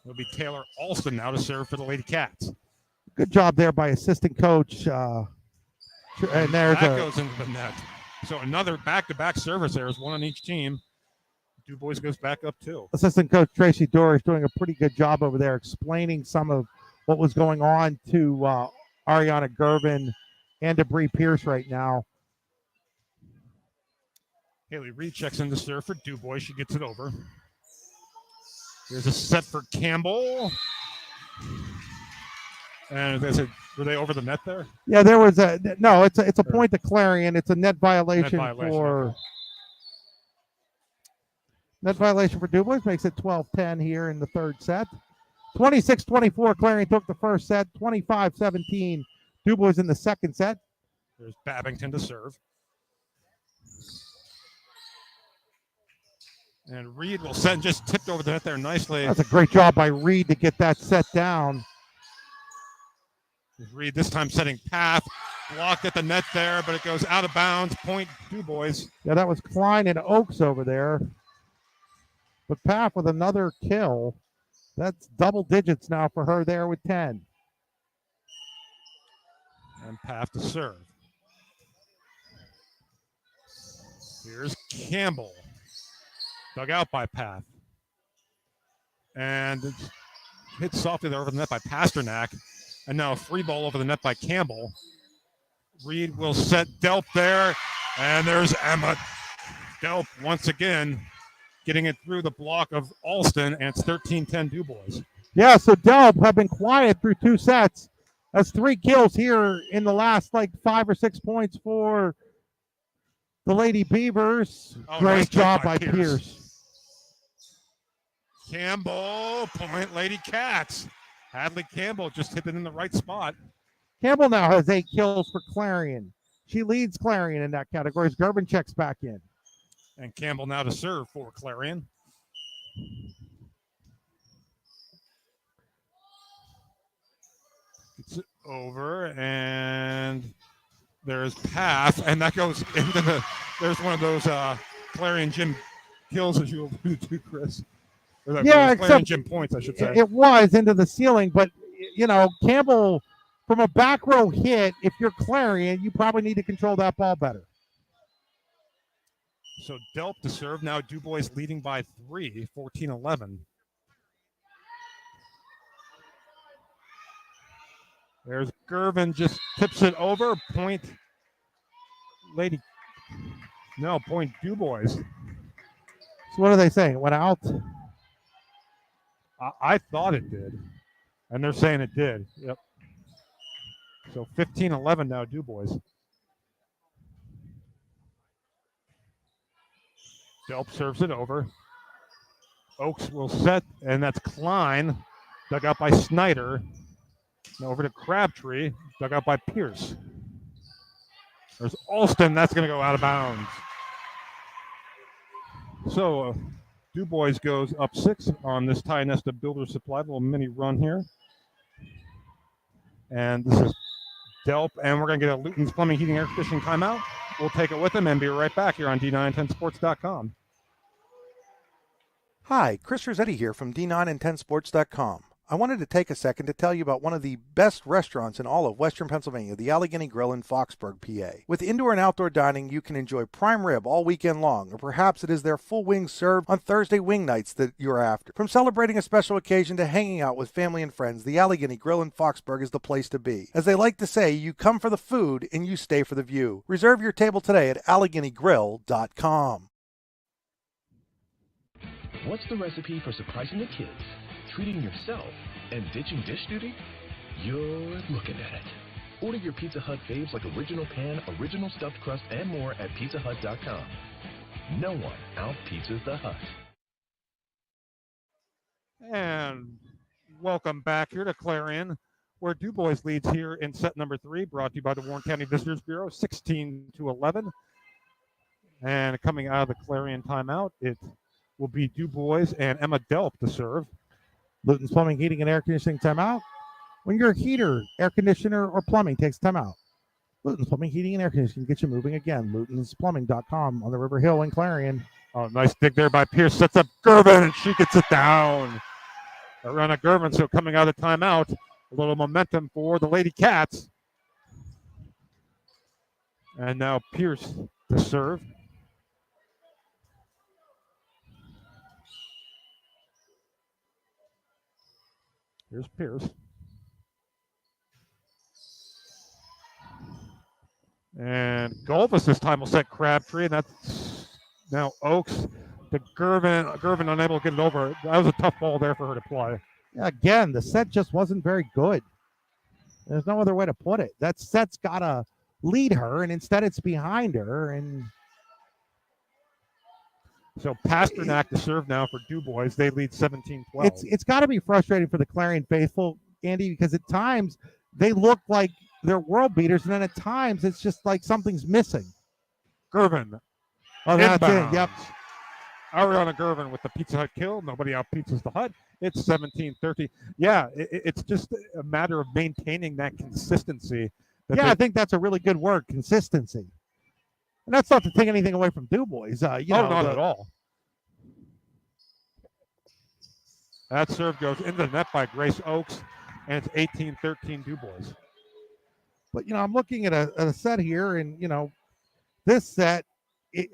It'll be Taylor Alston now to serve for the Lady Cats. good job there by assistant coach. And there's that goes into the net. So another back-to-back service there is one on each team. DuBois goes back up too. Assistant coach Tracy Dorr is doing a pretty good job over there explaining some of what was going on to Ariana Gervin and Debris Pierce right now. Haley Reed checks in to serve for DuBois. She gets it over. There's a set for Campbell. And were they over the net there? Yeah, there was it's a point to Clarion. It's a net violation for DuBois. Makes it 12-10 here in the third set. 26-24, Clarion took the first set. 25-17, DuBois in the second set. There's Babington to serve. And Reed will send, just tipped over the net there nicely. That's a great job by Reed to get that set down. Reed this time setting path. Blocked at the net there, but it goes out of bounds. Point DuBois. Yeah, that was Klein and Oaks over there. But Paff with another kill. That's double digits now for her there with 10. And Paff to serve. Here's Campbell. Dug out by Paff. And it's hit softly there over the net by Pasternak. And now a free ball over the net by Campbell. Reed will set Delp there. And there's Emma Delp once again getting it through the block of Alston. And it's 13-10 DuBois. Yeah, so Delp have been quiet through two sets. That's 3 kills here in the last 5 or 6 points for the Lady Beavers. Great nice job by Pierce. Campbell, point Lady Cats. Hadley Campbell just hit it in the right spot. Campbell now has 8 kills for Clarion. She leads Clarion in that category as Gervin checks back in. And Campbell now to serve for Clarion. It's over, and there's Path, and that goes into there's one of those Clarion Gym kills, as you alluded to, Chris. Yeah, Clarion Gym points, I should say. It was into the ceiling, but, Campbell, from a back row hit, if you're Clarion, you probably need to control that ball better. So Delp to serve. Now DuBois leading by 3, 14-11. There's Gervin, just tips it over. Point Lady. No, point DuBois. So what are they saying? It went out? I thought it did. And they're saying it did. Yep. So 15-11 now, DuBois. Delp serves it over. Oaks will set, and that's Klein. Dug out by Snyder. Now over to Crabtree. Dug out by Pierce. There's Alston. That's going to go out of bounds. So DuBois goes up 6 on this Ty Nesta Builder Supply. Little mini run here. And this is Delp, and we're going to get a Luton's Plumbing, Heating, Air Conditioning timeout. We'll take it with them and be right back here on D910sports.com. Hi, Chris Rossetti here from D910sports.com. I wanted to take a second to tell you about one of the best restaurants in all of Western Pennsylvania, the Allegheny Grill in Foxburg, PA. With indoor and outdoor dining, you can enjoy prime rib all weekend long, or perhaps it is their full wings served on Thursday wing nights that you're after. From celebrating a special occasion to hanging out with family and friends, the Allegheny Grill in Foxburg is the place to be. As they like to say, you come for the food and you stay for the view. Reserve your table today at AlleghenyGrill.com. What's the recipe for surprising the kids, treating yourself, and ditching dish duty? You're looking at it. Order your Pizza Hut faves like original pan, original stuffed crust, and more at pizzahut.com. No one out-pizzas the Hut. And welcome back here to Clarion, where DuBois leads here in set number 3, brought to you by the Warren County Visitors Bureau, 16-11. And coming out of the Clarion timeout, it will be DuBois and Emma Delp to serve. Luton's Plumbing, Heating, and Air Conditioning timeout. When your heater, air conditioner, or plumbing takes timeout, Luton's Plumbing, Heating, and Air Conditioning get you moving again. LutonsPlumbing.com on the River Hill in Clarion. Oh, nice dig there by Pierce. Sets up Gervin, and she gets it down. Around a Gervin, so coming out of the timeout, a little momentum for the Lady Cats. And now Pierce to serve. Here's Pierce. And Golvis this time will set Crabtree, and that's now Oaks to Gervin. Gervin unable to get it over. That was a tough ball there for her to play. Yeah, again, the set just wasn't very good. There's no other way to put it. That set's got to lead her, and instead it's behind her. And so Pasternak to serve now for DuBois. They lead 17-12. It's got to be frustrating for the Clarion faithful, Andy, because at times they look like they're world beaters, and then at times it's just like something's missing. Gervin. Oh, that's inbounds. it. Yep. Ariana Gervin with the Pizza Hut kill. Nobody out pizzas the Hut. It's 17-13. Yeah, it's just a matter of maintaining that consistency. I think that's a really good word, consistency. And that's not to take anything away from DuBois. Not at all. That serve goes into the net by Grace Oaks, and it's 18-13 DuBois. But, I'm looking at a set here, and, this set,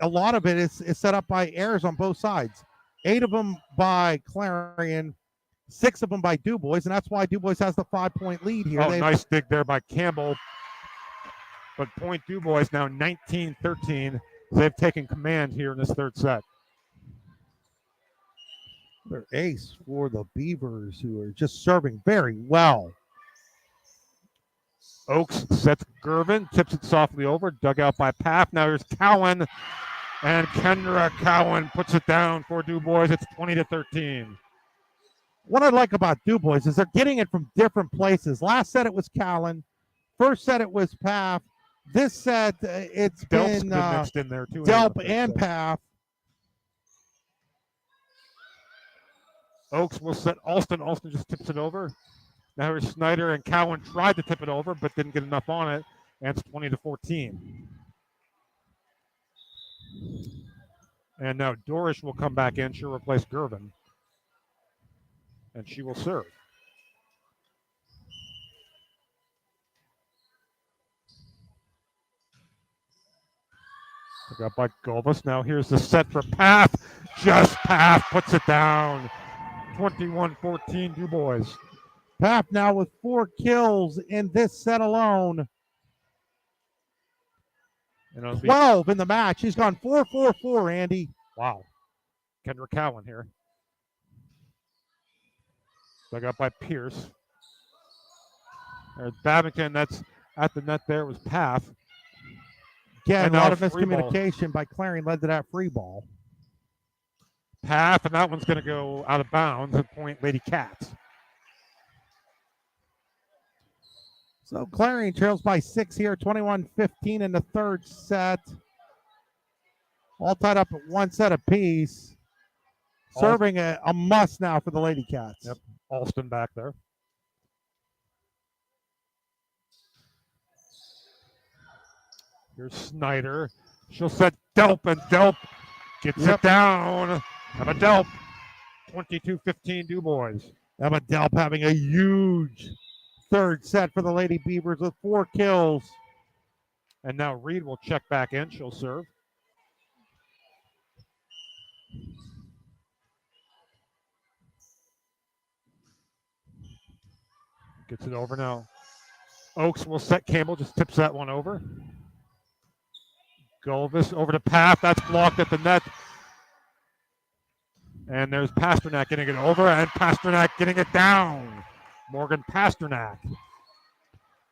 a lot of it is set up by errors on both sides. 8 of them by Clarion, 6 of them by DuBois, and that's why DuBois has the 5-point lead here. Nice dig there by Campbell. But point DuBois now 19-13. They've taken command here in this third set. They're ace for the Beavers, who are just serving very well. Oaks sets Gervin, tips it softly over, dug out by Paff. Now here's Cowan, and Kendra Cowan puts it down for DuBois. It's 20-13. What I like about DuBois is they're getting it from different places. Last set it was Cowan. First set it was Paff. This set it's Delp's been mixed in there too. Delp and Paff. Oaks will set Alston. Alston just tips it over. Now here's Snyder, and Cowan tried to tip it over, but didn't get enough on it, and it's 20-14. And now Dorish will come back in. She'll replace Gervin, and she will serve. Took out by Golvis. Now here's the set for Paff. Just Paff puts it down. 21-14 DuBois. Paff now with 4 kills in this set alone. 12 in the match. He's gone 4-4-4, Andy. Wow. Kendra Cowan here. Dug up by Pierce. There's Babington. That's at the net there was Paff. Again, a lot of miscommunication by Clarion led to that free ball. Paff, and that one's going to go out of bounds and point Lady Cats. So Clarion trails by 6 here, 21-15 in the third set. All tied up at 1 set apiece. Serving a must now for the Lady Cats. Yep, Alston back there. Here's Snyder. She'll set Delp, and Delp gets it down. Emma Delp, 22-15 DuBois. Emma Delp having a huge third set for the Lady Beavers with 4 kills. And now Reed will check back in. She'll serve. Gets it over now. Oaks will set Campbell, just tips that one over. Golvis over to Paff. That's blocked at the net. And there's Pasternak getting it over, and Pasternak getting it down. Morgan Pasternak.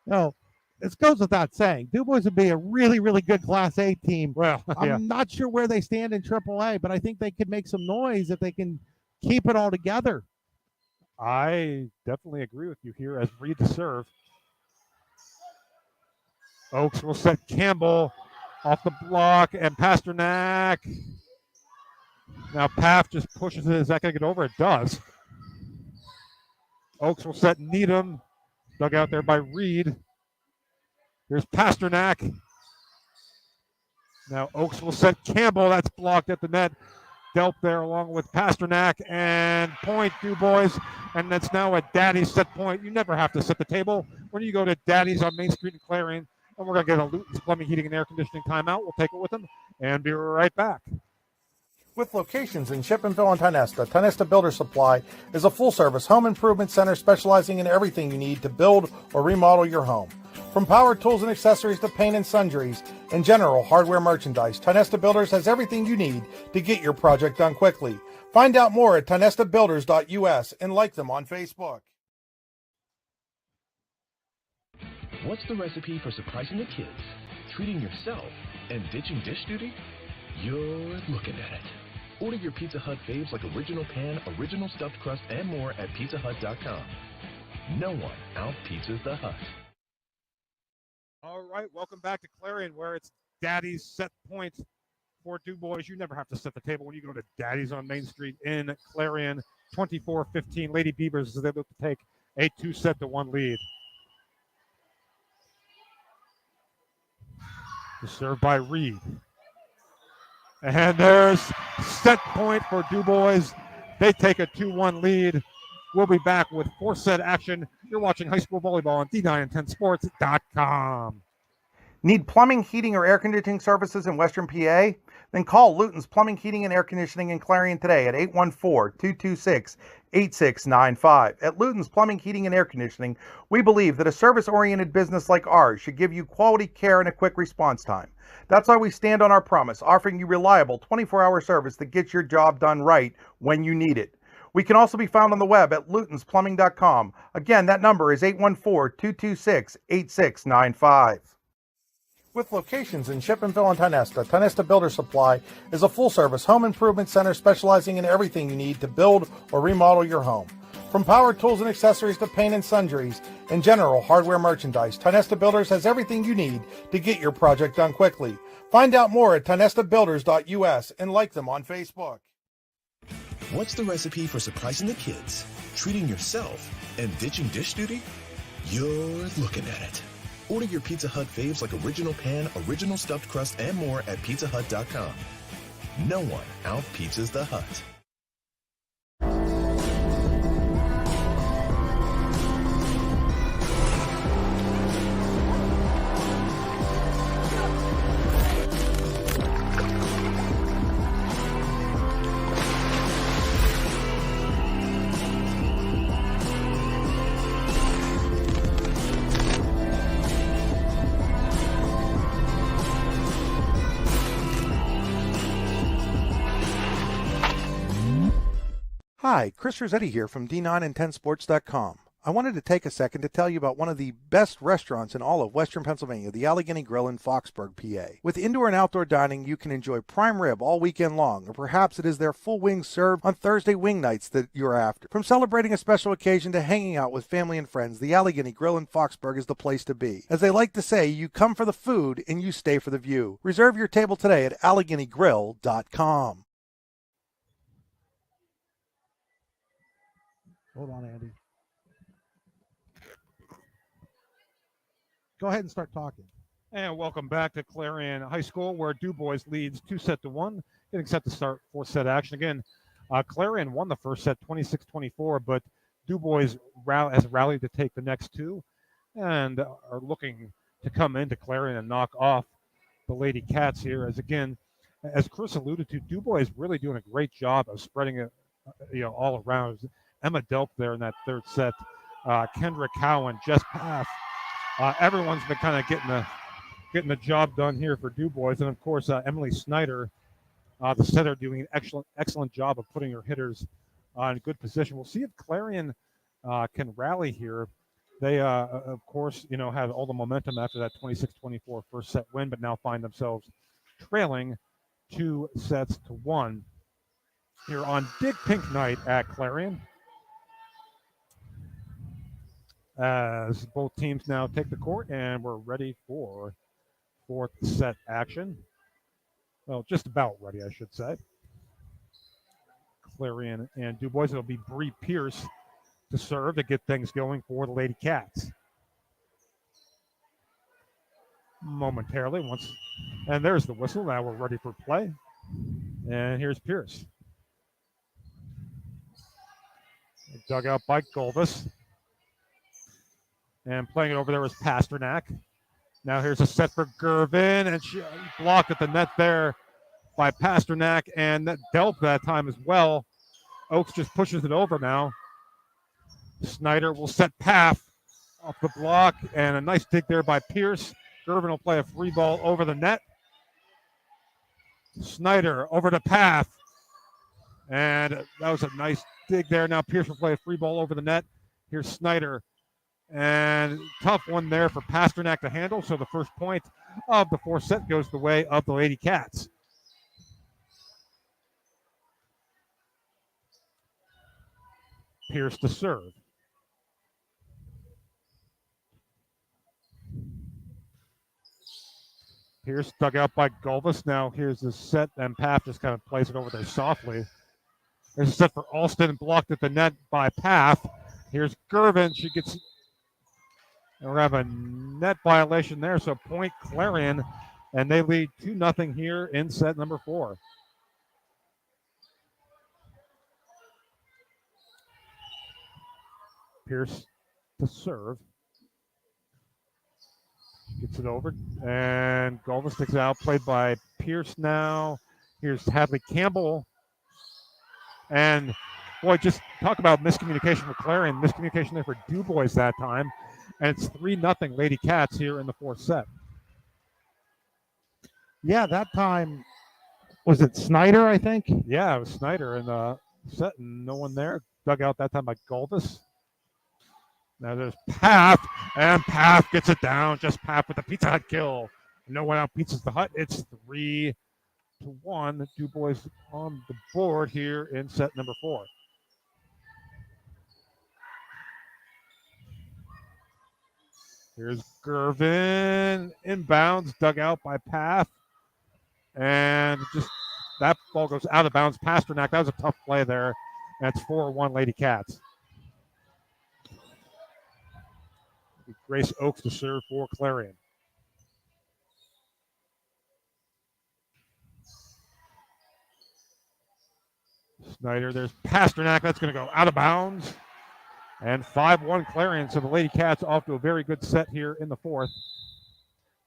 No, this goes without saying. DuBois would be a really, really good Class A team. Well, yeah. I'm not sure where they stand in AAA, but I think they could make some noise if they can keep it all together. I definitely agree with you here as Reed to serve. Oaks will set Campbell off the block, and Pasternak. Now Paff just pushes it. Is that going to get over? It does. Oaks will set Needham. Dug out there by Reed. Here's Pasternak. Now Oaks will set Campbell. That's blocked at the net. Delp there along with Pasternak, and point DuBois. And that's now a Daddy's set point. You never have to set the table when you go to Daddy's on Main Street in Clarion. And we're going to get a Luton's Plumbing, Heating, and Air Conditioning timeout. We'll take it with them and be right back. With locations in Chippenville and Tionesta, Tionesta Builder Supply is a full-service home improvement center specializing in everything you need to build or remodel your home. From power tools and accessories to paint and sundries and general hardware merchandise, Tionesta Builders has everything you need to get your project done quickly. Find out more at tionestabuilders.us and like them on Facebook. What's the recipe for surprising the kids, treating yourself, and ditching dish duty? You're looking at it. Order your Pizza Hut faves like original pan, original stuffed crust, and more at pizzahut.com. No one out-pizzas the Hut. All right, welcome back to Clarion, where it's Daddy's set point for DuBois. You never have to set the table when you go to Daddy's on Main Street in Clarion. 24-15, Lady Beavers is able to take a 2-1 lead. Served by Reed. And there's set point for DuBois. They take a 2-1 lead. We'll be back with 4-set action. You're watching high school volleyball on D910sports.com. Need plumbing, heating, or air conditioning services in Western PA? Then call Luton's Plumbing, Heating, and Air Conditioning in Clarion today at 814-226-8695. At Luton's Plumbing, Heating, and Air Conditioning, we believe that a service-oriented business like ours should give you quality care and a quick response time. That's why we stand on our promise, offering you reliable 24-hour service that gets your job done right when you need it. We can also be found on the web at lutonsplumbing.com. Again, that number is 814-226-8695. With locations in Chippenville and Tionesta, Tionesta Builder Supply is a full-service home improvement center specializing in everything you need to build or remodel your home. From power tools and accessories to paint and sundries and general hardware merchandise, Tionesta Builders has everything you need to get your project done quickly. Find out more at tionestabuilders.us and like them on Facebook. What's the recipe for surprising the kids, treating yourself, and ditching dish duty? You're looking at it. Order your Pizza Hut faves like original pan, original stuffed crust, and more at pizzahut.com. No one out-pizzas the Hut. Hi, Chris Rossetti here from D910sports.com. I wanted to take a second to tell you about one of the best restaurants in all of Western Pennsylvania, the Allegheny Grill in Foxburg, PA. With indoor and outdoor dining, you can enjoy prime rib all weekend long, or perhaps it is their full wings served on Thursday wing nights that you're after. From celebrating a special occasion to hanging out with family and friends, the Allegheny Grill in Foxburg is the place to be. As they like to say, you come for the food and you stay for the view. Reserve your table today at AlleghenyGrill.com. Hold on, Andy. Go ahead and start talking. And welcome back to Clarion High School, where DuBois leads 2-1, getting set to start 4-set action. Again, Clarion won the first set 26-24, but DuBois has rallied to take the next two and are looking to come into Clarion and knock off the Lady Cats here. As Chris alluded to, DuBois is really doing a great job of spreading it all around. Emma Delp there in that third set, Kendra Cowan, Jess Paff. Everyone's been kind of getting the job done here for DuBois, and of course Emily Snyder The setter doing an excellent job of putting her hitters in good position. We'll see if Clarion can rally here. They, of course, had all the momentum after that 26-24 first set win, but now find themselves trailing 2-1 here on Big Pink Night at Clarion. As both teams now take the court, and we're ready for fourth set action. Well, just about ready, I should say. Clarion and DuBois. It'll be Bree Pierce to serve to get things going for the Lady Cats. Momentarily, and there's the whistle. Now we're ready for play. And here's Pierce. Dug out by Golvis. And playing it over there was Pasternak. Now here's a set for Gervin, and she blocked at the net there by Pasternak, and that Delp that time as well. Oaks just pushes it over now. Snyder will set Paff off the block, and a nice dig there by Pierce. Gervin will play a free ball over the net. Snyder over to Paff, and that was a nice dig there. Now Pierce will play a free ball over the net. Here's Snyder. And tough one there for Pasternak to handle. So the first point of the fourth set goes the way of the Lady Cats. Pierce to serve. Pierce dug out by Golvis. Now here's the set, and Paff just kind of plays it over there softly. There's a set for Alston, blocked at the net by Paff. Here's Gervin. She gets... And we're having a net violation there, so point Clarion, and they lead 2-0 here in set number 4. Pierce to serve. Gets it over, and Golvis sticks it out, played by Pierce now. Here's Hadley Campbell. And, boy, just talk about miscommunication for Clarion, miscommunication there for DuBois that time. And it's 3-0 Lady Cats here in the fourth set. Yeah, that time, was it Snyder, I think? Yeah, it was Snyder in the set, and no one there. Dug out that time by Golvis. Now there's Paff, and Paff gets it down. Just Paff with the Pizza Hut kill. No one out pizzas the Hut. It's 3-1. DuBois on the board here in set number 4. Here's Gervin, inbounds, dug out by Paff. And just that ball goes out of bounds. Pasternak, that was a tough play there. That's 4-1 Lady Cats. Grace Oaks to serve for Clarion. Snyder, there's Pasternak. That's going to go out of bounds. And 5-1 Clarion. So the Lady Cats off to a very good set here in the fourth.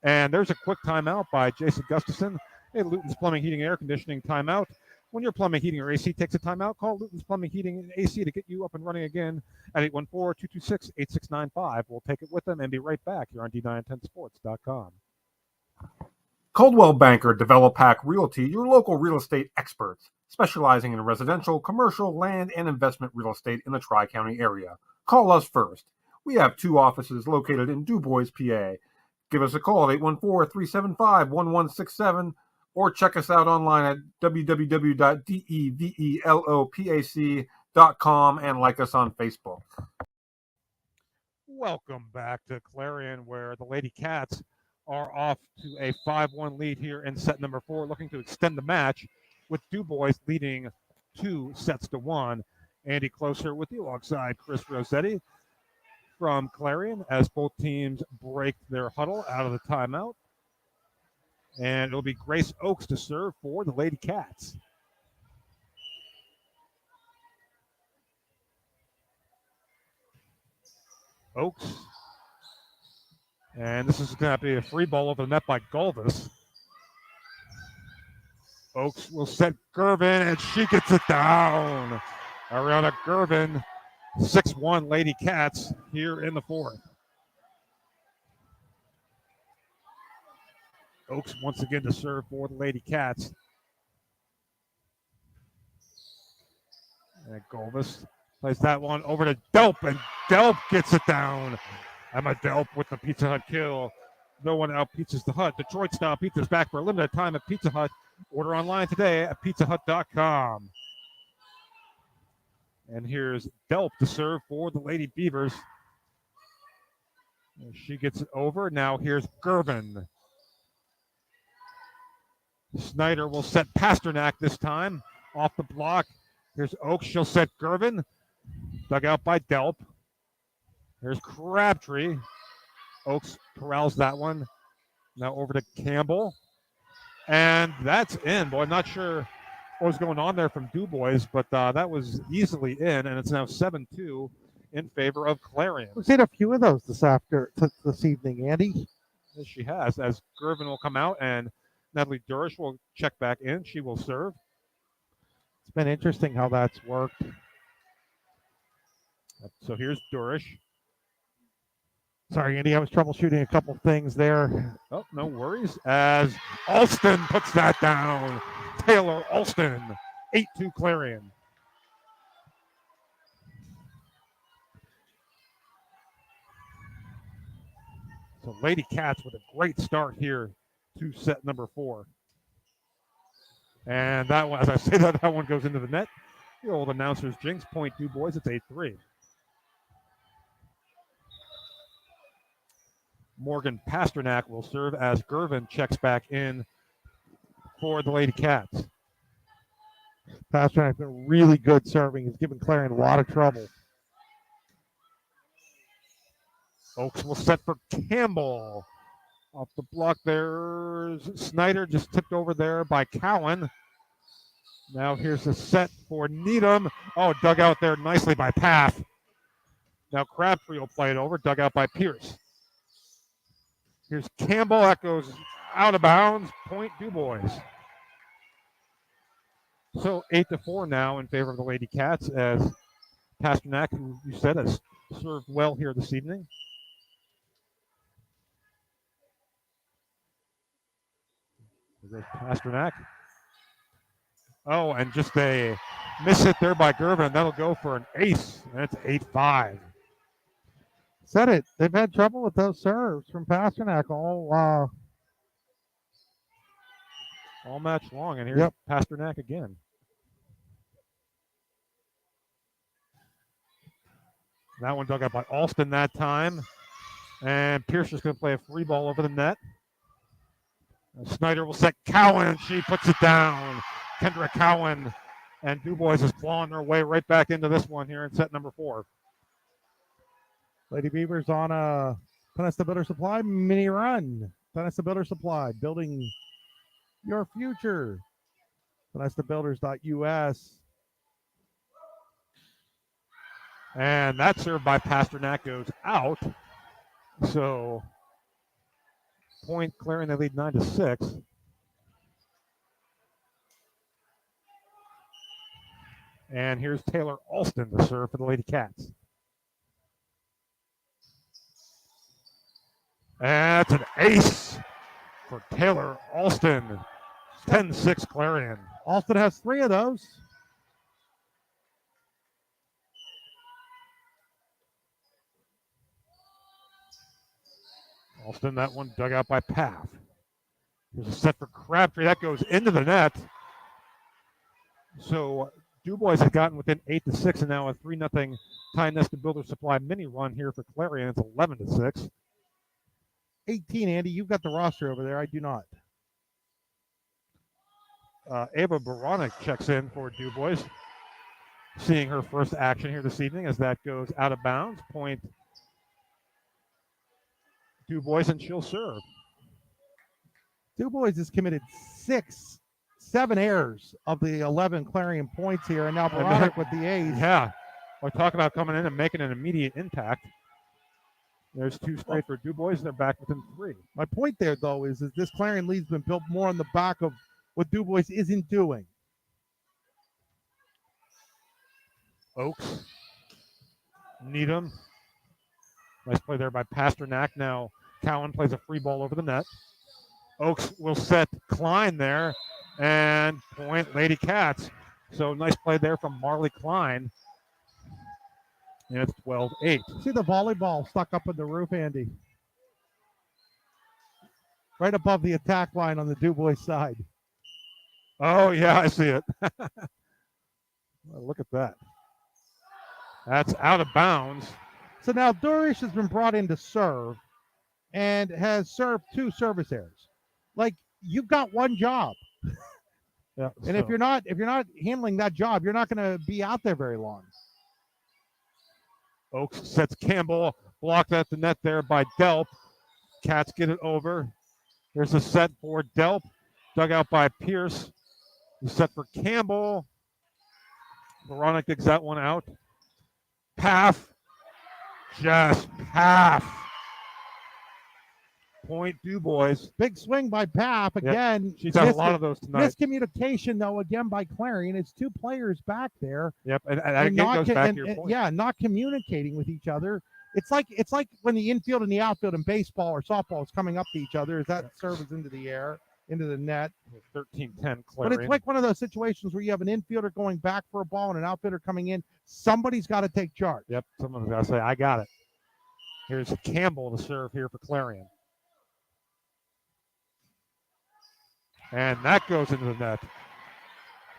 And there's a quick timeout by Jason Gustafson. Hey, Luton's Plumbing, Heating, and Air Conditioning timeout. When your plumbing, heating, or AC takes a timeout, call Luton's Plumbing, Heating, and AC to get you up and running again at 814-226-8695. We'll take it with them and be right back here on D910sports.com. Coldwell Banker Developac Realty, your local real estate experts, specializing in residential, commercial, land, and investment real estate in the Tri-County area. Call us first. We have 2 offices located in DuBois, PA. Give us a call at 814-375-1167 or check us out online at www.developac.com and like us on Facebook. Welcome back to Clarion, where the Lady Cats are off to a 5-1 lead here in set number 4, looking to extend the match with DuBois leading 2-1. Andy Closer with you alongside Chris Rossetti from Clarion as both teams break their huddle out of the timeout. And it'll be Grace Oaks to serve for the Lady Cats. Oaks. And this is going to be a free ball over the net by Golvis. Oaks will set Gervin, and she gets it down. Ariana Gervin, 6-1 Lady Cats here in the fourth. Oaks once again to serve for the Lady Cats. And Golvis plays that one over to Delp, and Delp gets it down. Emma Delp with the Pizza Hut kill. No one out pizzas the Hut. Detroit style pizzas back for a limited time at Pizza Hut. Order online today at pizzahut.com. And here's Delp to serve for the Lady Beavers. And she gets it over. Now here's Gervin. Snyder will set Pasternak this time. Off the block. Here's Oaks. She'll set Gervin. Dug out by Delp. Here's Crabtree. Oaks corrals that one. Now over to Campbell. And that's in. Boy, I'm not sure what was going on there from DuBois, but that was easily in, and it's now 7-2 in favor of Clarion. We've seen a few of those this evening, Andy. Yes, she has, as Gervin will come out, and Natalie Durish will check back in. She will serve. It's been interesting how that's worked. So here's Durish. Sorry, Andy, I was troubleshooting a couple things there. Oh, no worries. As Alston puts that down. Taylor Alston, 8-2 Clarion. So Lady Cats with a great start here to set number 4. And that one, as I say that one goes into the net. The old announcer's jinx, point DuBois, it's 8-3. Morgan Pasternak will serve as Gervin checks back in for the Lady Cats. Pasternak's been really good serving. He's given Clarion a lot of trouble. Oaks will set for Campbell. Off the block, there's Snyder just tipped over there by Cowan. Now here's a set for Needham. Oh, dug out there nicely by Path. Now Crabtree will play it over, dug out by Pierce. Here's Campbell. That goes out of bounds. Point DuBois. So 8-4 now in favor of the Lady Cats, as Pasternak, who you said has served well here this evening. There goes Pasternak. Oh, and just a miss hit there by Gervin. That'll go for an ace. And it's 8-5. Said it. They've had trouble with those serves from Pasternak all match long. And here's Pasternak again. That one dug out by Alston that time. And Pierce is going to play a free ball over the net. Snyder will set Cowan. She puts it down. Kendra Cowan and DuBois is clawing their way right back into this one here in set number 4. Lady Beavers on a Penesta Builder Supply mini run. Penesta Builder Supply, building your future. PenestaBuilders.us. And that served by Pasternak goes out. So point Clarion, they lead 9-6. And here's Taylor Alston to serve for the Lady Cats. And that's an ace for Taylor Alston. 10-6 Clarion. Alston has 3 of those. Alston, that one dug out by Path. Here's a set for Crabtree. That goes into the net. So DuBois had gotten within 8-6, and now a 3-0 Penesta Builder Supply mini run here for Clarion. It's 11-6. 18, Andy. You've got the roster over there. I do not. Ava Baranek checks in for DuBois. Seeing her first action here this evening as that goes out of bounds. Point DuBois, and she'll serve. DuBois has committed 7 errors of the 11 Clarion points here, and now Baranek with the A's. Yeah. We're talking about coming in and making an immediate impact. There's 2 straight for DuBois. They're back within 3. My point there, though, is this Clarion lead's been built more on the back of what DuBois isn't doing. Oaks. Needham. Nice play there by Pasternak. Now Cowan plays a free ball over the net. Oaks will set Klein there. And point Lady Cats. So nice play there from Marley Klein. And it's 12-8. See the volleyball stuck up in the roof, Andy. Right above the attack line on the DuBois side. Oh, yeah, I see it. Well, look at that. That's out of bounds. So now Durish has been brought in to serve and has served 2 service errors. Like, you've got one job. Yeah, and if you're not handling that job, you're not going to be out there very long. Oaks sets Campbell, blocked at the net there by Delp. Cats get it over. Here's a set for Delp, dug out by Pierce. The set for Campbell. Moronic digs that one out. Paff. Just Paff. Point DuBois. Big swing by Paff again. Yep. She's had a lot of those tonight. Miscommunication, though, again by Clarion. It's 2 players back there. Yep, and again goes back to your point. Yeah, not communicating with each other. It's like when the infield and the outfield in baseball or softball is coming up to each other. Is that serve is into the air, into the net. 13-10 Clarion. But it's like one of those situations where you have an infielder going back for a ball and an outfielder coming in. Somebody's got to take charge. Yep, someone's got to say, I got it. Here's Campbell to serve here for Clarion. And that goes into the net.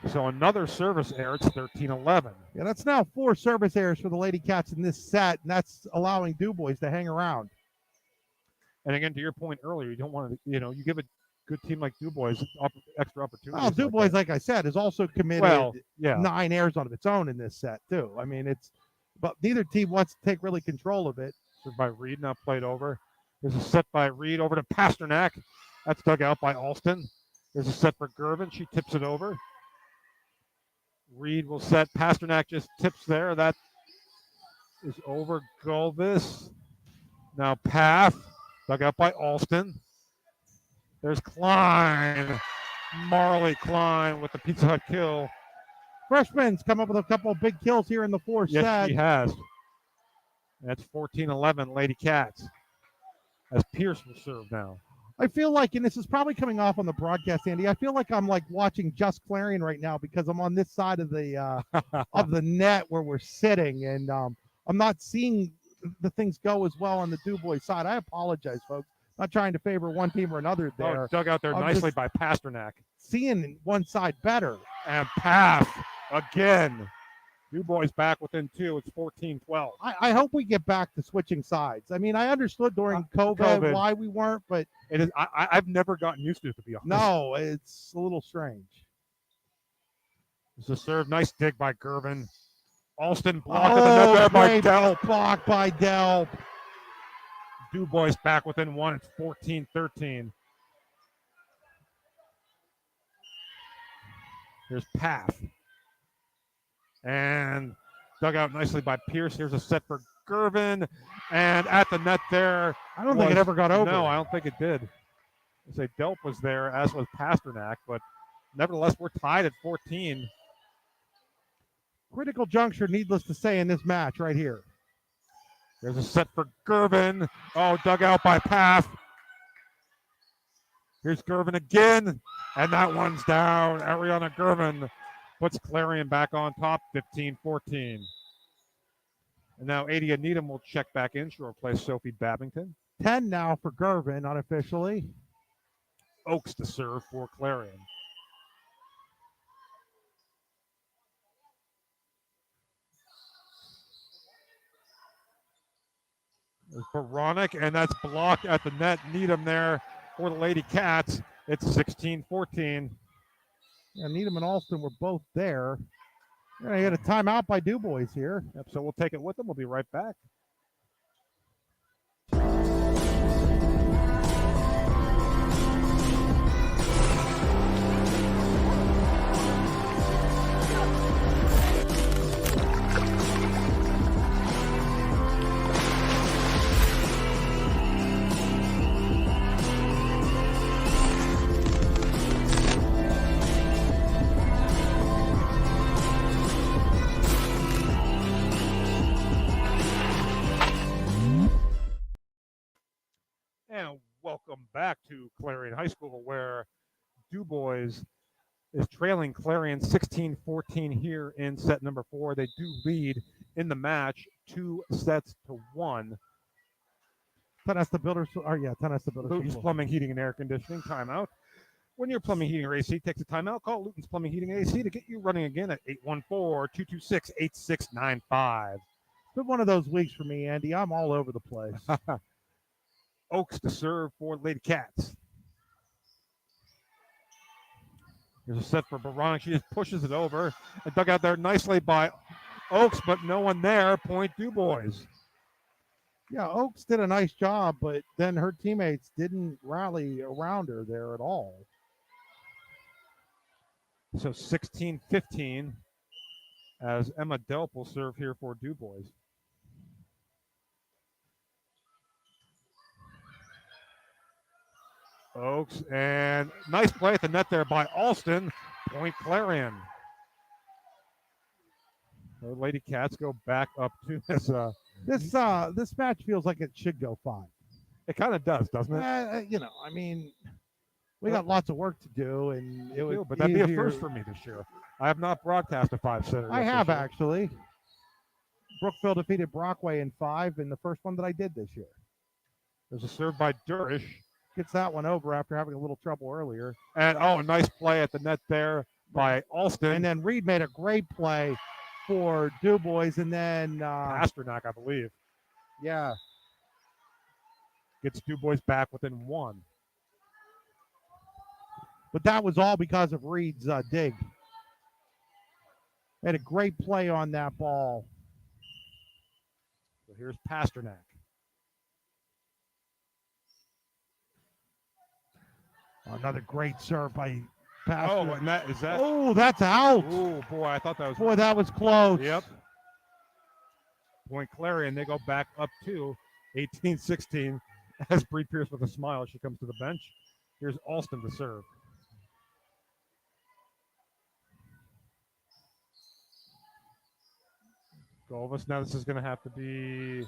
So another service error. It's 13-11. Yeah, that's now 4 service errors for the Lady Cats in this set, and that's allowing DuBois to hang around. And again, to your point earlier, you don't want to, you give a good team like DuBois extra opportunities. Well, DuBois, like I said, has also committed 9 errors on its own in this set too. I mean, but neither team wants to take really control of it. By Reed, now played over. There's a set by Reed over to Pasternak. That's dug out by Alston. There's a set for Gervin. She tips it over. Reed will set. Pasternak just tips there. That is over Gulvis. Now Paff. Dug out by Alston. There's Klein. Marley Klein with the Pizza Hut kill. Freshman's come up with a couple of big kills here in the 4th set. Yes, she has. That's 14-11 Lady Cats. As Pierce will serve now. I feel like, and this is probably coming off on the broadcast, Andy, I feel like I'm like watching Just Clarion right now because I'm on this side of the of the net where we're sitting, and I'm not seeing the things go as well on the DuBois side. I apologize, folks. Not trying to favor one team or another there. Oh, dug out there nicely by Pasternak. Seeing one side better. And Paff again. DuBois back within 2. It's 14-12. I hope we get back to switching sides. I mean, I understood during COVID why we weren't, but it is. I've never gotten used to it, to be honest. No, it's a little strange. It's a serve. Nice dig by Gervin. Alston blocked at the net there by Delp. Blocked by Delp. DuBois back within 1. It's 14-13. Here's Paff. And dug out nicely by Pierce. Here's a set for Gervin. And at the net there. I don't think it ever got over. No, I don't think it did. I say Delp was there, as was Pasternak, but nevertheless, we're tied at 14. Critical juncture, needless to say, in this match right here. There's a set for Gervin. Oh, dug out by Paff. Here's Gervin again. And that one's down. Ariana Gervin puts Clarion back on top, 15-14. And now Adia Needham will check back in. She'll replace Sophie Babington. 10 now for Gervin, unofficially. Oaks to serve for Clarion. There's Veronic, and that's blocked at the net. Needham there for the Lady Cats. It's 16-14. Yeah, Needham and Alston were both there. We're going to get a timeout by DuBois here. Yep, so we'll take it with them. We'll be right back. And welcome back to Clarion High School, where DuBois is trailing Clarion 16-14 here in set number 4. They do lead in the match 2-1. Tennis Builders, Tennis Builders. Luton's Plumbing, Heating, and Air Conditioning, timeout. When your plumbing, heating, or AC takes a timeout, call Luton's Plumbing, Heating, and AC to get you running again at 814-226-8695. It's been one of those weeks for me, Andy. I'm all over the place. Oaks to serve for Lady Cats. Here's a set for Baronic. She just pushes it over and dug out there nicely by Oaks, but no one there. Point DuBois. Yeah, Oaks did a nice job, but then her teammates didn't rally around her there at all. So 16-15 as Emma Delp will serve here for DuBois. Oaks, and nice play at the net there by Alston. Point Clarion. The Lady Cats go back up to this. This match feels like it should go 5. It kind of does, doesn't it? We got lots of work to do, and it would. But that'd be a first for me this year. I have not broadcast a 5-setter. I have actually. Brookville defeated Brockway in 5 in the first one that I did this year. There's a serve by Durish. Gets that one over after having a little trouble earlier. And a nice play at the net there by Alston. And then Reed made a great play for DuBois, and then Pasternak, I believe. Yeah. Gets DuBois back within 1. But that was all because of Reed's dig. Had a great play on that ball. So here's Pasternak. Another great serve by Pasternak. Oh, and that is that. Oh, that's out. Oh, boy, I thought that was. Boy, that was close. Yep. Point Clarion, they go back up to 18-16 as Bree Pierce with a smile. She comes to the bench. Here's Alston to serve. Govas, now this is going to have to be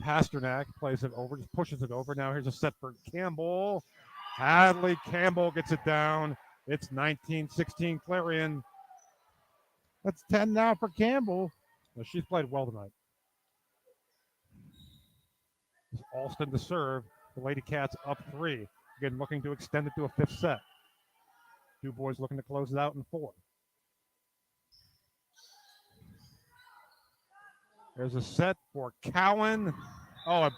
Pasternak, plays it over, just pushes it over. Now here's a set for Campbell. Hadley Campbell gets it down. It's 19-16 Clarion. That's 10 now for Campbell. Well, she's played well tonight. It's Alston to serve. The Lady Cats up 3. Again, looking to extend it to a 5th set. DuBois looking to close it out in 4. There's a set for Cowan. Oh,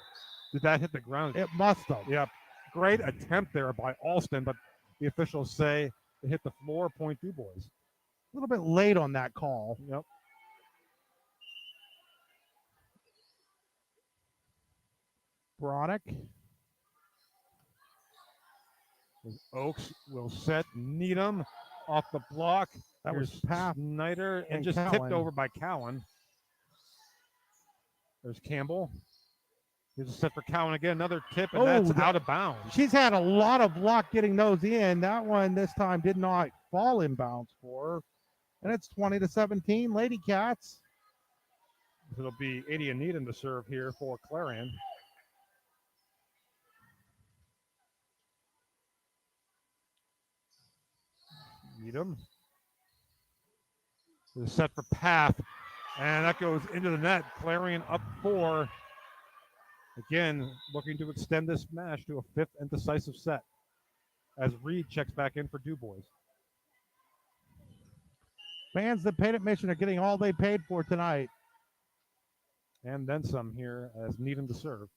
did that hit the ground? It must have. Yep. Great attempt there by Alston, but the officials say it hit the floor. Point DuBois. A little bit late on that call. Yep. Bronick. Oaks will set Needham off the block. That was Paff Snyder and just Cowan. tipped over by Cowan. There's Campbell. Here's a set for Cowan again. Another tip, and that's out of bounds. She's had a lot of luck getting those in. That one this time did not fall in bounds for her. And it's 20-17, Lady Cats. It'll be Adia Needham to serve here for Clarion. Needham. There's a set for Path, and that goes into the net. Clarion up 4. Again, looking to extend this match to a 5th and decisive set as Reed checks back in for DuBois. Fans that paid admission are getting all they paid for tonight. And then some here as Needham to serve.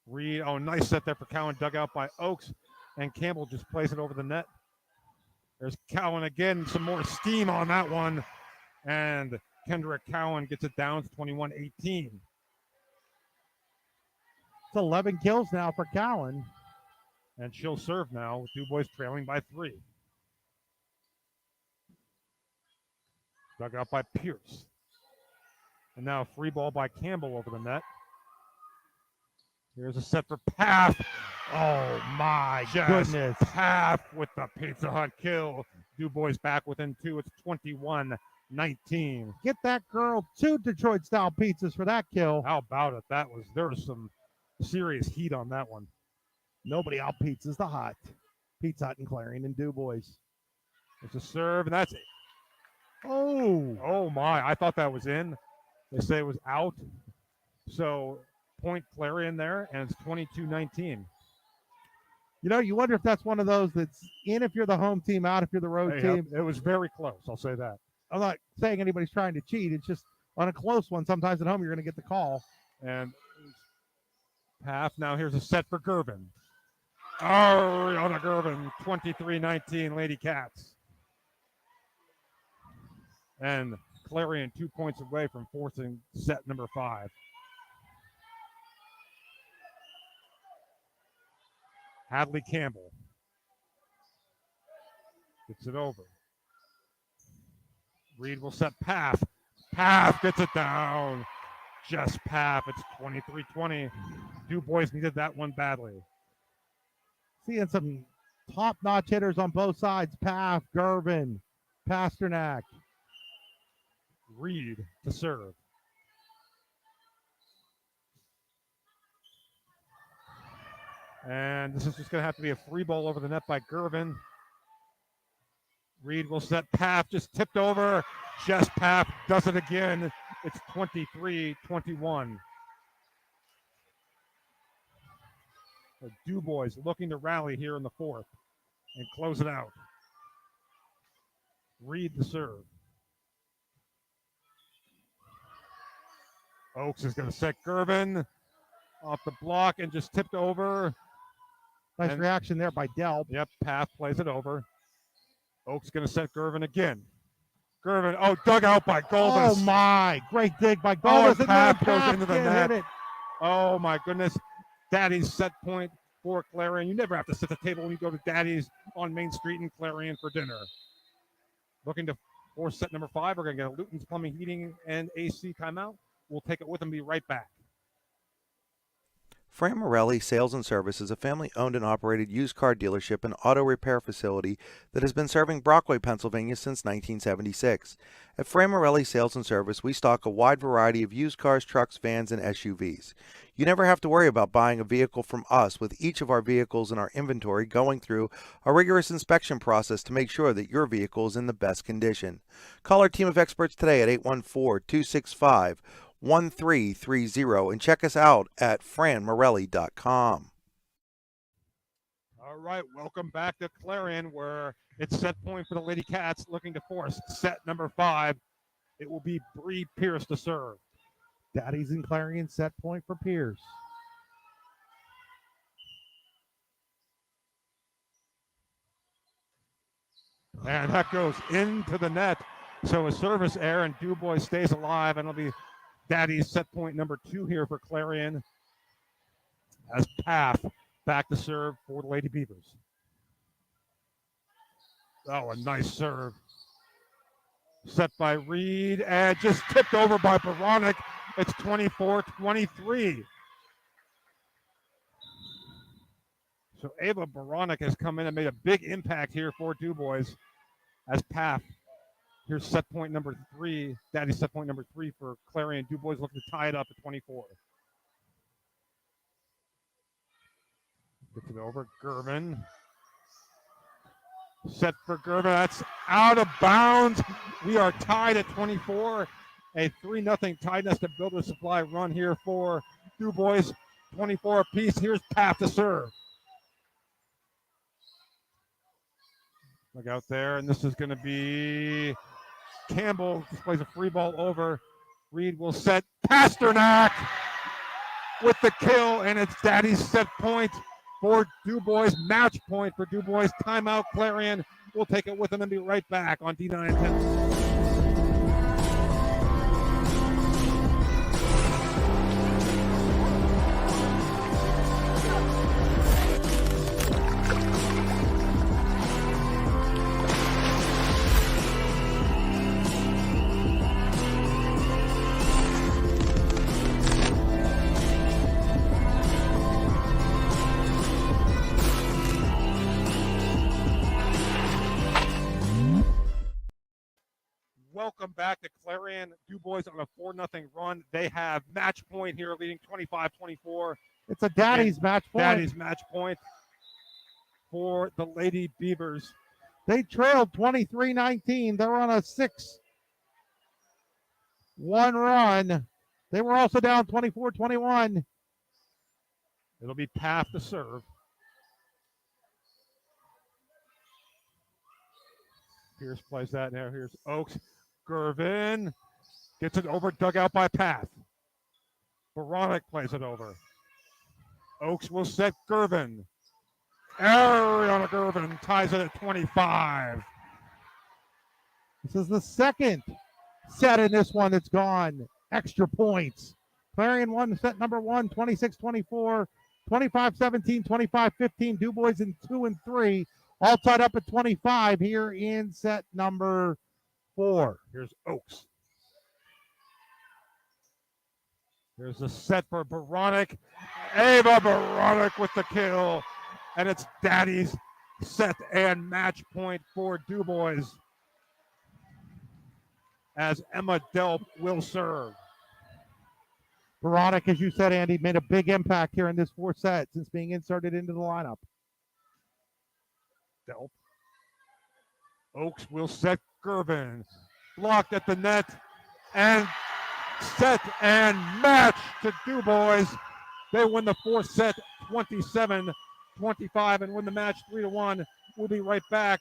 Reed, nice set there for Cowan, dug out by Oaks, and Campbell just plays it over the net. There's Cowan again, some more steam on that one, and Kendra Cowan gets it down to 21-18. It's 11 kills now for Cowan. And she'll serve now with DuBois trailing by 3. Dug out by Pierce. And now a free ball by Campbell over the net. Here's a set for Path. Oh, my goodness. Path with the Pizza Hut kill. DuBois back within 2. It's 21-19. Get that girl 2 Detroit-style pizzas for that kill. How about it? There was some serious heat on that one. Nobody out pizzas the Hut. Pizza Hut and Clarion and DuBois. It's a serve, and that's it. Oh my, I thought that was in. They say it was out. So point Clarion there, and it's 22-19. You know, you wonder if that's one of those that's in if you're the home team, out if you're the road team. It was very close, I'll say that. I'm not saying anybody's trying to cheat. It's just on a close one, sometimes at home you're going to get the call. And half, now here's a set for Gervin. Oh, on a Gervin, 23-19, Lady Cats. And Clarion 2 points away from forcing set number 5. Hadley Campbell gets it over. Reed will set Path. Path gets it down. Just Path. It's 23-20. DuBois needed that one badly. Seeing some top-notch hitters on both sides. Path, Gervin, Pasternak. Reed to serve. And this is just going to have to be a free ball over the net by Gervin. Reed will set Path, just tipped over. Just Path does it again. It's 23-21. So DuBois looking to rally here in the 4th and close it out. Reed to serve. Oaks is going to set Gervin off the block and just tipped over. Nice reaction there by Delp. Yep, Path plays it over. Oaks going to set Gervin again. Gervin, dug out by Goldus. Oh, my. Great dig by Goldus. And Path goes into the net. Oh, my goodness. Daddy's set point for Clarion. You never have to sit at the table when you go to Daddy's on Main Street in Clarion for dinner. Looking to force set number 5. We're going to get a Luton's Plumbing, Heating, and AC timeout. We'll take it with them and be right back. Fran Morelli Sales and Service is a family-owned and operated used car dealership and auto repair facility that has been serving Brockway, Pennsylvania since 1976. At Fran Morelli Sales and Service, we stock a wide variety of used cars, trucks, vans, and SUVs. You never have to worry about buying a vehicle from us, with each of our vehicles in our inventory going through a rigorous inspection process to make sure that your vehicle is in the best condition. Call our team of experts today at 814-265-1330 and check us out at franmorelli.com. All right, welcome back to Clarion, where it's set point for the Lady Cats, looking to force set number 5. It will be Bree Pierce to serve. Daddy's in Clarion, set point for Pierce. And that goes into the net. So a service error, and DuBois stays alive, and it'll be Daddy's set point number 2 here for Clarion, as Path back to serve for the Lady Beavers. Oh, a nice serve. Set by Reed, and just tipped over by Baronic. It's 24-23. So Ava Baronic has come in and made a big impact here for DuBois as Path. Here's set point number 3. Daddy's set point number 3 for Clarion. DuBois looking to tie it up at 24. Gets it over. Gervin. Set for Gervin. That's out of bounds. We are tied at 24. A 3-0 tied us to Builder Supply run here for DuBois. 24 apiece. Here's Path to serve. Look out there, and this is going to be Campbell. Plays a free ball over. Reed will set Pasternak with the kill, and it's Daddy's set point for DuBois. Match point for DuBois. Timeout, Clarion. We'll take it with them and be right back on D9 and 10. Welcome back to Clarion. DuBois on a 4-0 run. They have match point here, leading 25-24. It's a Daddy's match point. Daddy's match point for the Lady Beavers. They trailed 23-19. They're on a 6-1 run. They were also down 24-21. It'll be Path to serve. Pierce plays that now. Here's Oaks. Gervin gets it over, dug out by Path. Baronic plays it over. Oaks will set Gervin. Ariana Gervin ties it at 25. This is the second set in this one that's gone extra points. Clarion won set number 1, 26-24, 25-17, 25-15. DuBois in 2 and 3, all tied up at 25 here in set number 4. Here's Oaks. There's a set for Baronic. Ava Baronic with the kill. And it's Daddy's set and match point for DuBois as Emma Delp will serve. Baronic, as you said, Andy, made a big impact here in this 4th set since being inserted into the lineup. Delp. Oaks will set Gervin. Blocked at the net. And set and match to DuBois. They win the 4th set 27-25 and win the match 3-1. We'll be right back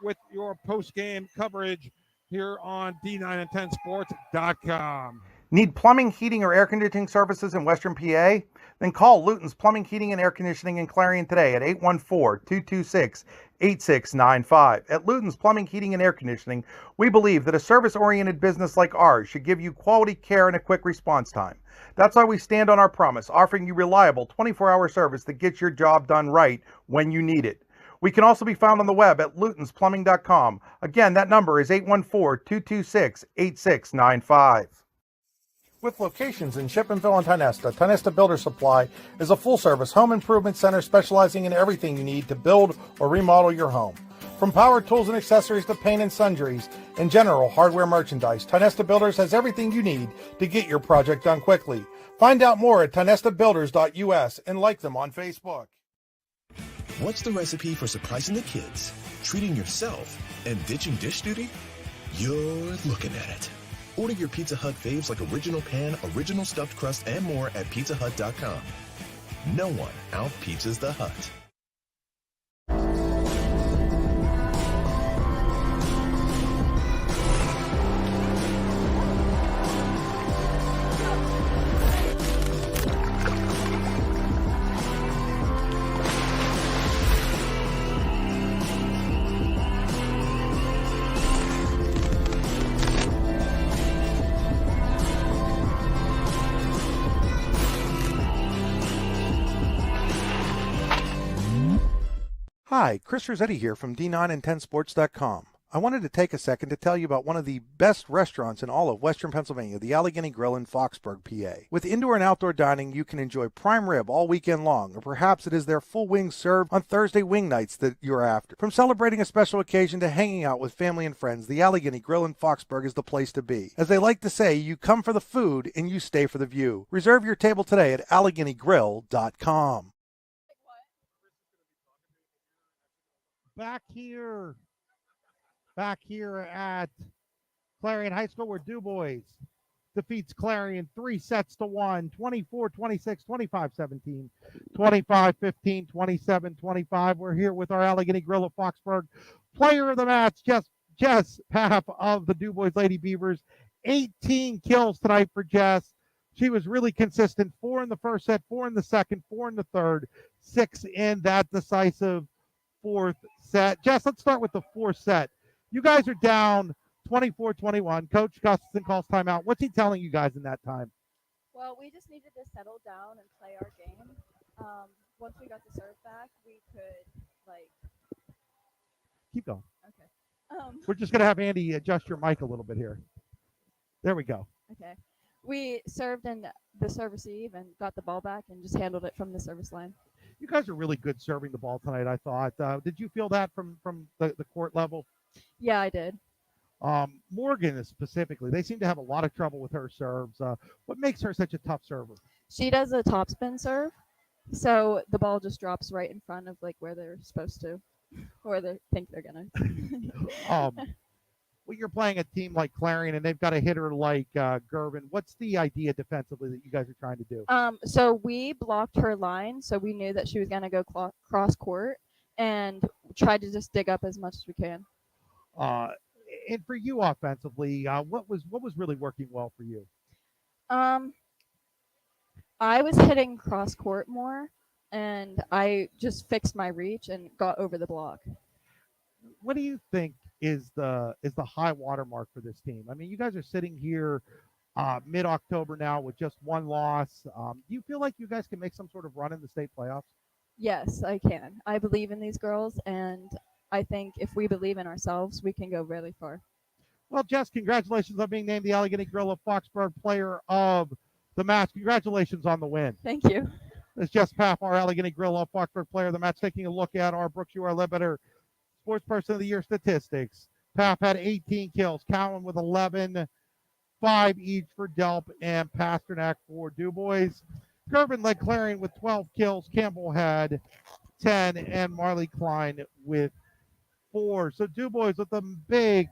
with your post-game coverage here on D9and10sports.com. Need plumbing, heating, or air conditioning services in Western PA? Then call Luton's Plumbing, Heating, and Air Conditioning in Clarion today at 814-226-8695. At Luton's Plumbing, Heating, and Air Conditioning, we believe that a service-oriented business like ours should give you quality care and a quick response time. That's why we stand on our promise, offering you reliable 24-hour service that gets your job done right when you need it. We can also be found on the web at lutonsplumbing.com. Again, that number is 814-226-8695. With locations in Shippenville and Tionesta, Tionesta Builder Supply is a full-service home improvement center specializing in everything you need to build or remodel your home. From power tools and accessories to paint and sundries and general hardware merchandise, Tionesta Builders has everything you need to get your project done quickly. Find out more at tionestabuilders.us and like them on Facebook. What's the recipe for surprising the kids, treating yourself, and ditching dish duty? You're looking at it. Order your Pizza Hut faves like original pan, original stuffed crust, and more at pizzahut.com. No one out-pizzas the Hut. Hi, Chris Rossetti here from D9and10sports.com. I wanted to take a second to tell you about one of the best restaurants in all of Western Pennsylvania, the Allegheny Grill in Foxburg, PA. With indoor and outdoor dining, you can enjoy prime rib all weekend long, or perhaps it is their full wings served on Thursday wing nights that you're after. From celebrating a special occasion to hanging out with family and friends, the Allegheny Grill in Foxburg is the place to be. As they like to say, you come for the food and you stay for the view. Reserve your table today at AlleghenyGrill.com. Back here at Clarion High School, where DuBois defeats Clarion 3-1, 24-26, 25-17, 25-15, 27-25. We're here with our Allegheny Grill of Foxburg. Player of the match, Jess Paff of the DuBois Lady Beavers. 18 kills tonight for Jess. She was really consistent. 4 in the first set, 4 in the second, 4 in the third, 6 in that decisive 4th set. Jess, let's start with the 4th set. You guys are down 24-21. Coach Gustafson calls timeout. What's he telling you guys in that time? Well, we just needed to settle down and play our game. Once we got the serve back, we could, Keep going. Okay. We're just going to have Andy adjust your mic a little bit here. There we go. Okay. We served in the serve receive and got the ball back and just handled it from the service line. You guys are really good serving the ball tonight, I thought. Did you feel that from the court level? Yeah, I did. Morgan specifically, they seem to have a lot of trouble with her serves. What makes her such a tough server? She does a topspin serve, So the ball just drops right in front of like where they're supposed to, or they think they're gonna. Um, well, you're playing a team like Clarion, and they've got a hitter like Gervin. What's the idea defensively that you guys are trying to do? So we blocked her line, so we knew that she was gonna go cross court, and tried to just dig up as much as we can. Uh, and for you offensively, what was really working well for you? Um, I was hitting cross court more, and I just fixed my reach and got over the block. What do you think is the high water mark for this team? I mean, you guys are sitting here mid October now with just one loss. Do you feel like you guys can make some sort of run in the state playoffs? Yes, I can. I believe in these girls, and I think if we believe in ourselves, we can go really far. Well, Jess, congratulations on being named the Allegheny Gorilla Foxborough Player of the Match. Congratulations on the win. Thank you. It's Jess Paff, our Allegheny Gorilla Foxborough Player of the Match, taking a look at our Brooks U. R. Ledbetter Sports Person of the Year statistics. Paff had 18 kills, Cowan with 11, 5 each for Delp and Pasternak for DuBois. Gervin led Clarion with 12 kills. Campbell had 10, and Marley Klein with 4. So DuBois with a big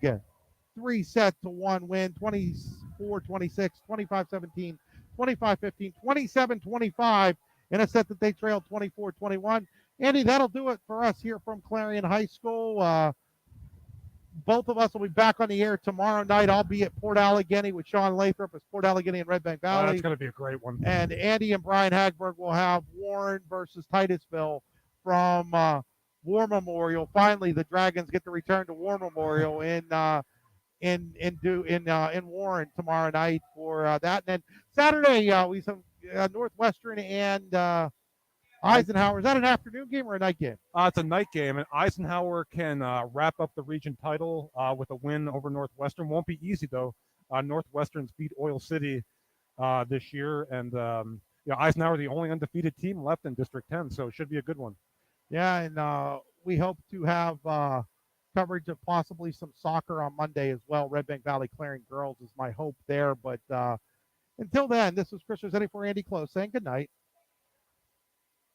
3-1 win, 24-26, 25-17, 25-15, 27-25 in a set that they trailed 24-21. Andy, that'll do it for us here from Clarion High School. Both of us will be back on the air tomorrow night. I'll be at Port Allegheny with Sean Lathrop at Port Allegheny and Red Bank Valley. That's going to be a great one. And Andy and Brian Hagberg will have Warren versus Titusville from War Memorial. Finally, the Dragons get to return to War Memorial in Warren tomorrow night for that. And then Saturday we have Northwestern and Eisenhower. Is that an afternoon game or a night game? It's a night game, and Eisenhower can wrap up the region title with a win over Northwestern. Won't be easy, though. Northwestern's beat Oil City this year, and Eisenhower the only undefeated team left in District 10, so it should be a good one. Yeah, and we hope to have coverage of possibly some soccer on Monday as well. Red Bank Valley Clarion Girls is my hope there. But until then, this is Chris Rossetti for Andy Close saying good night.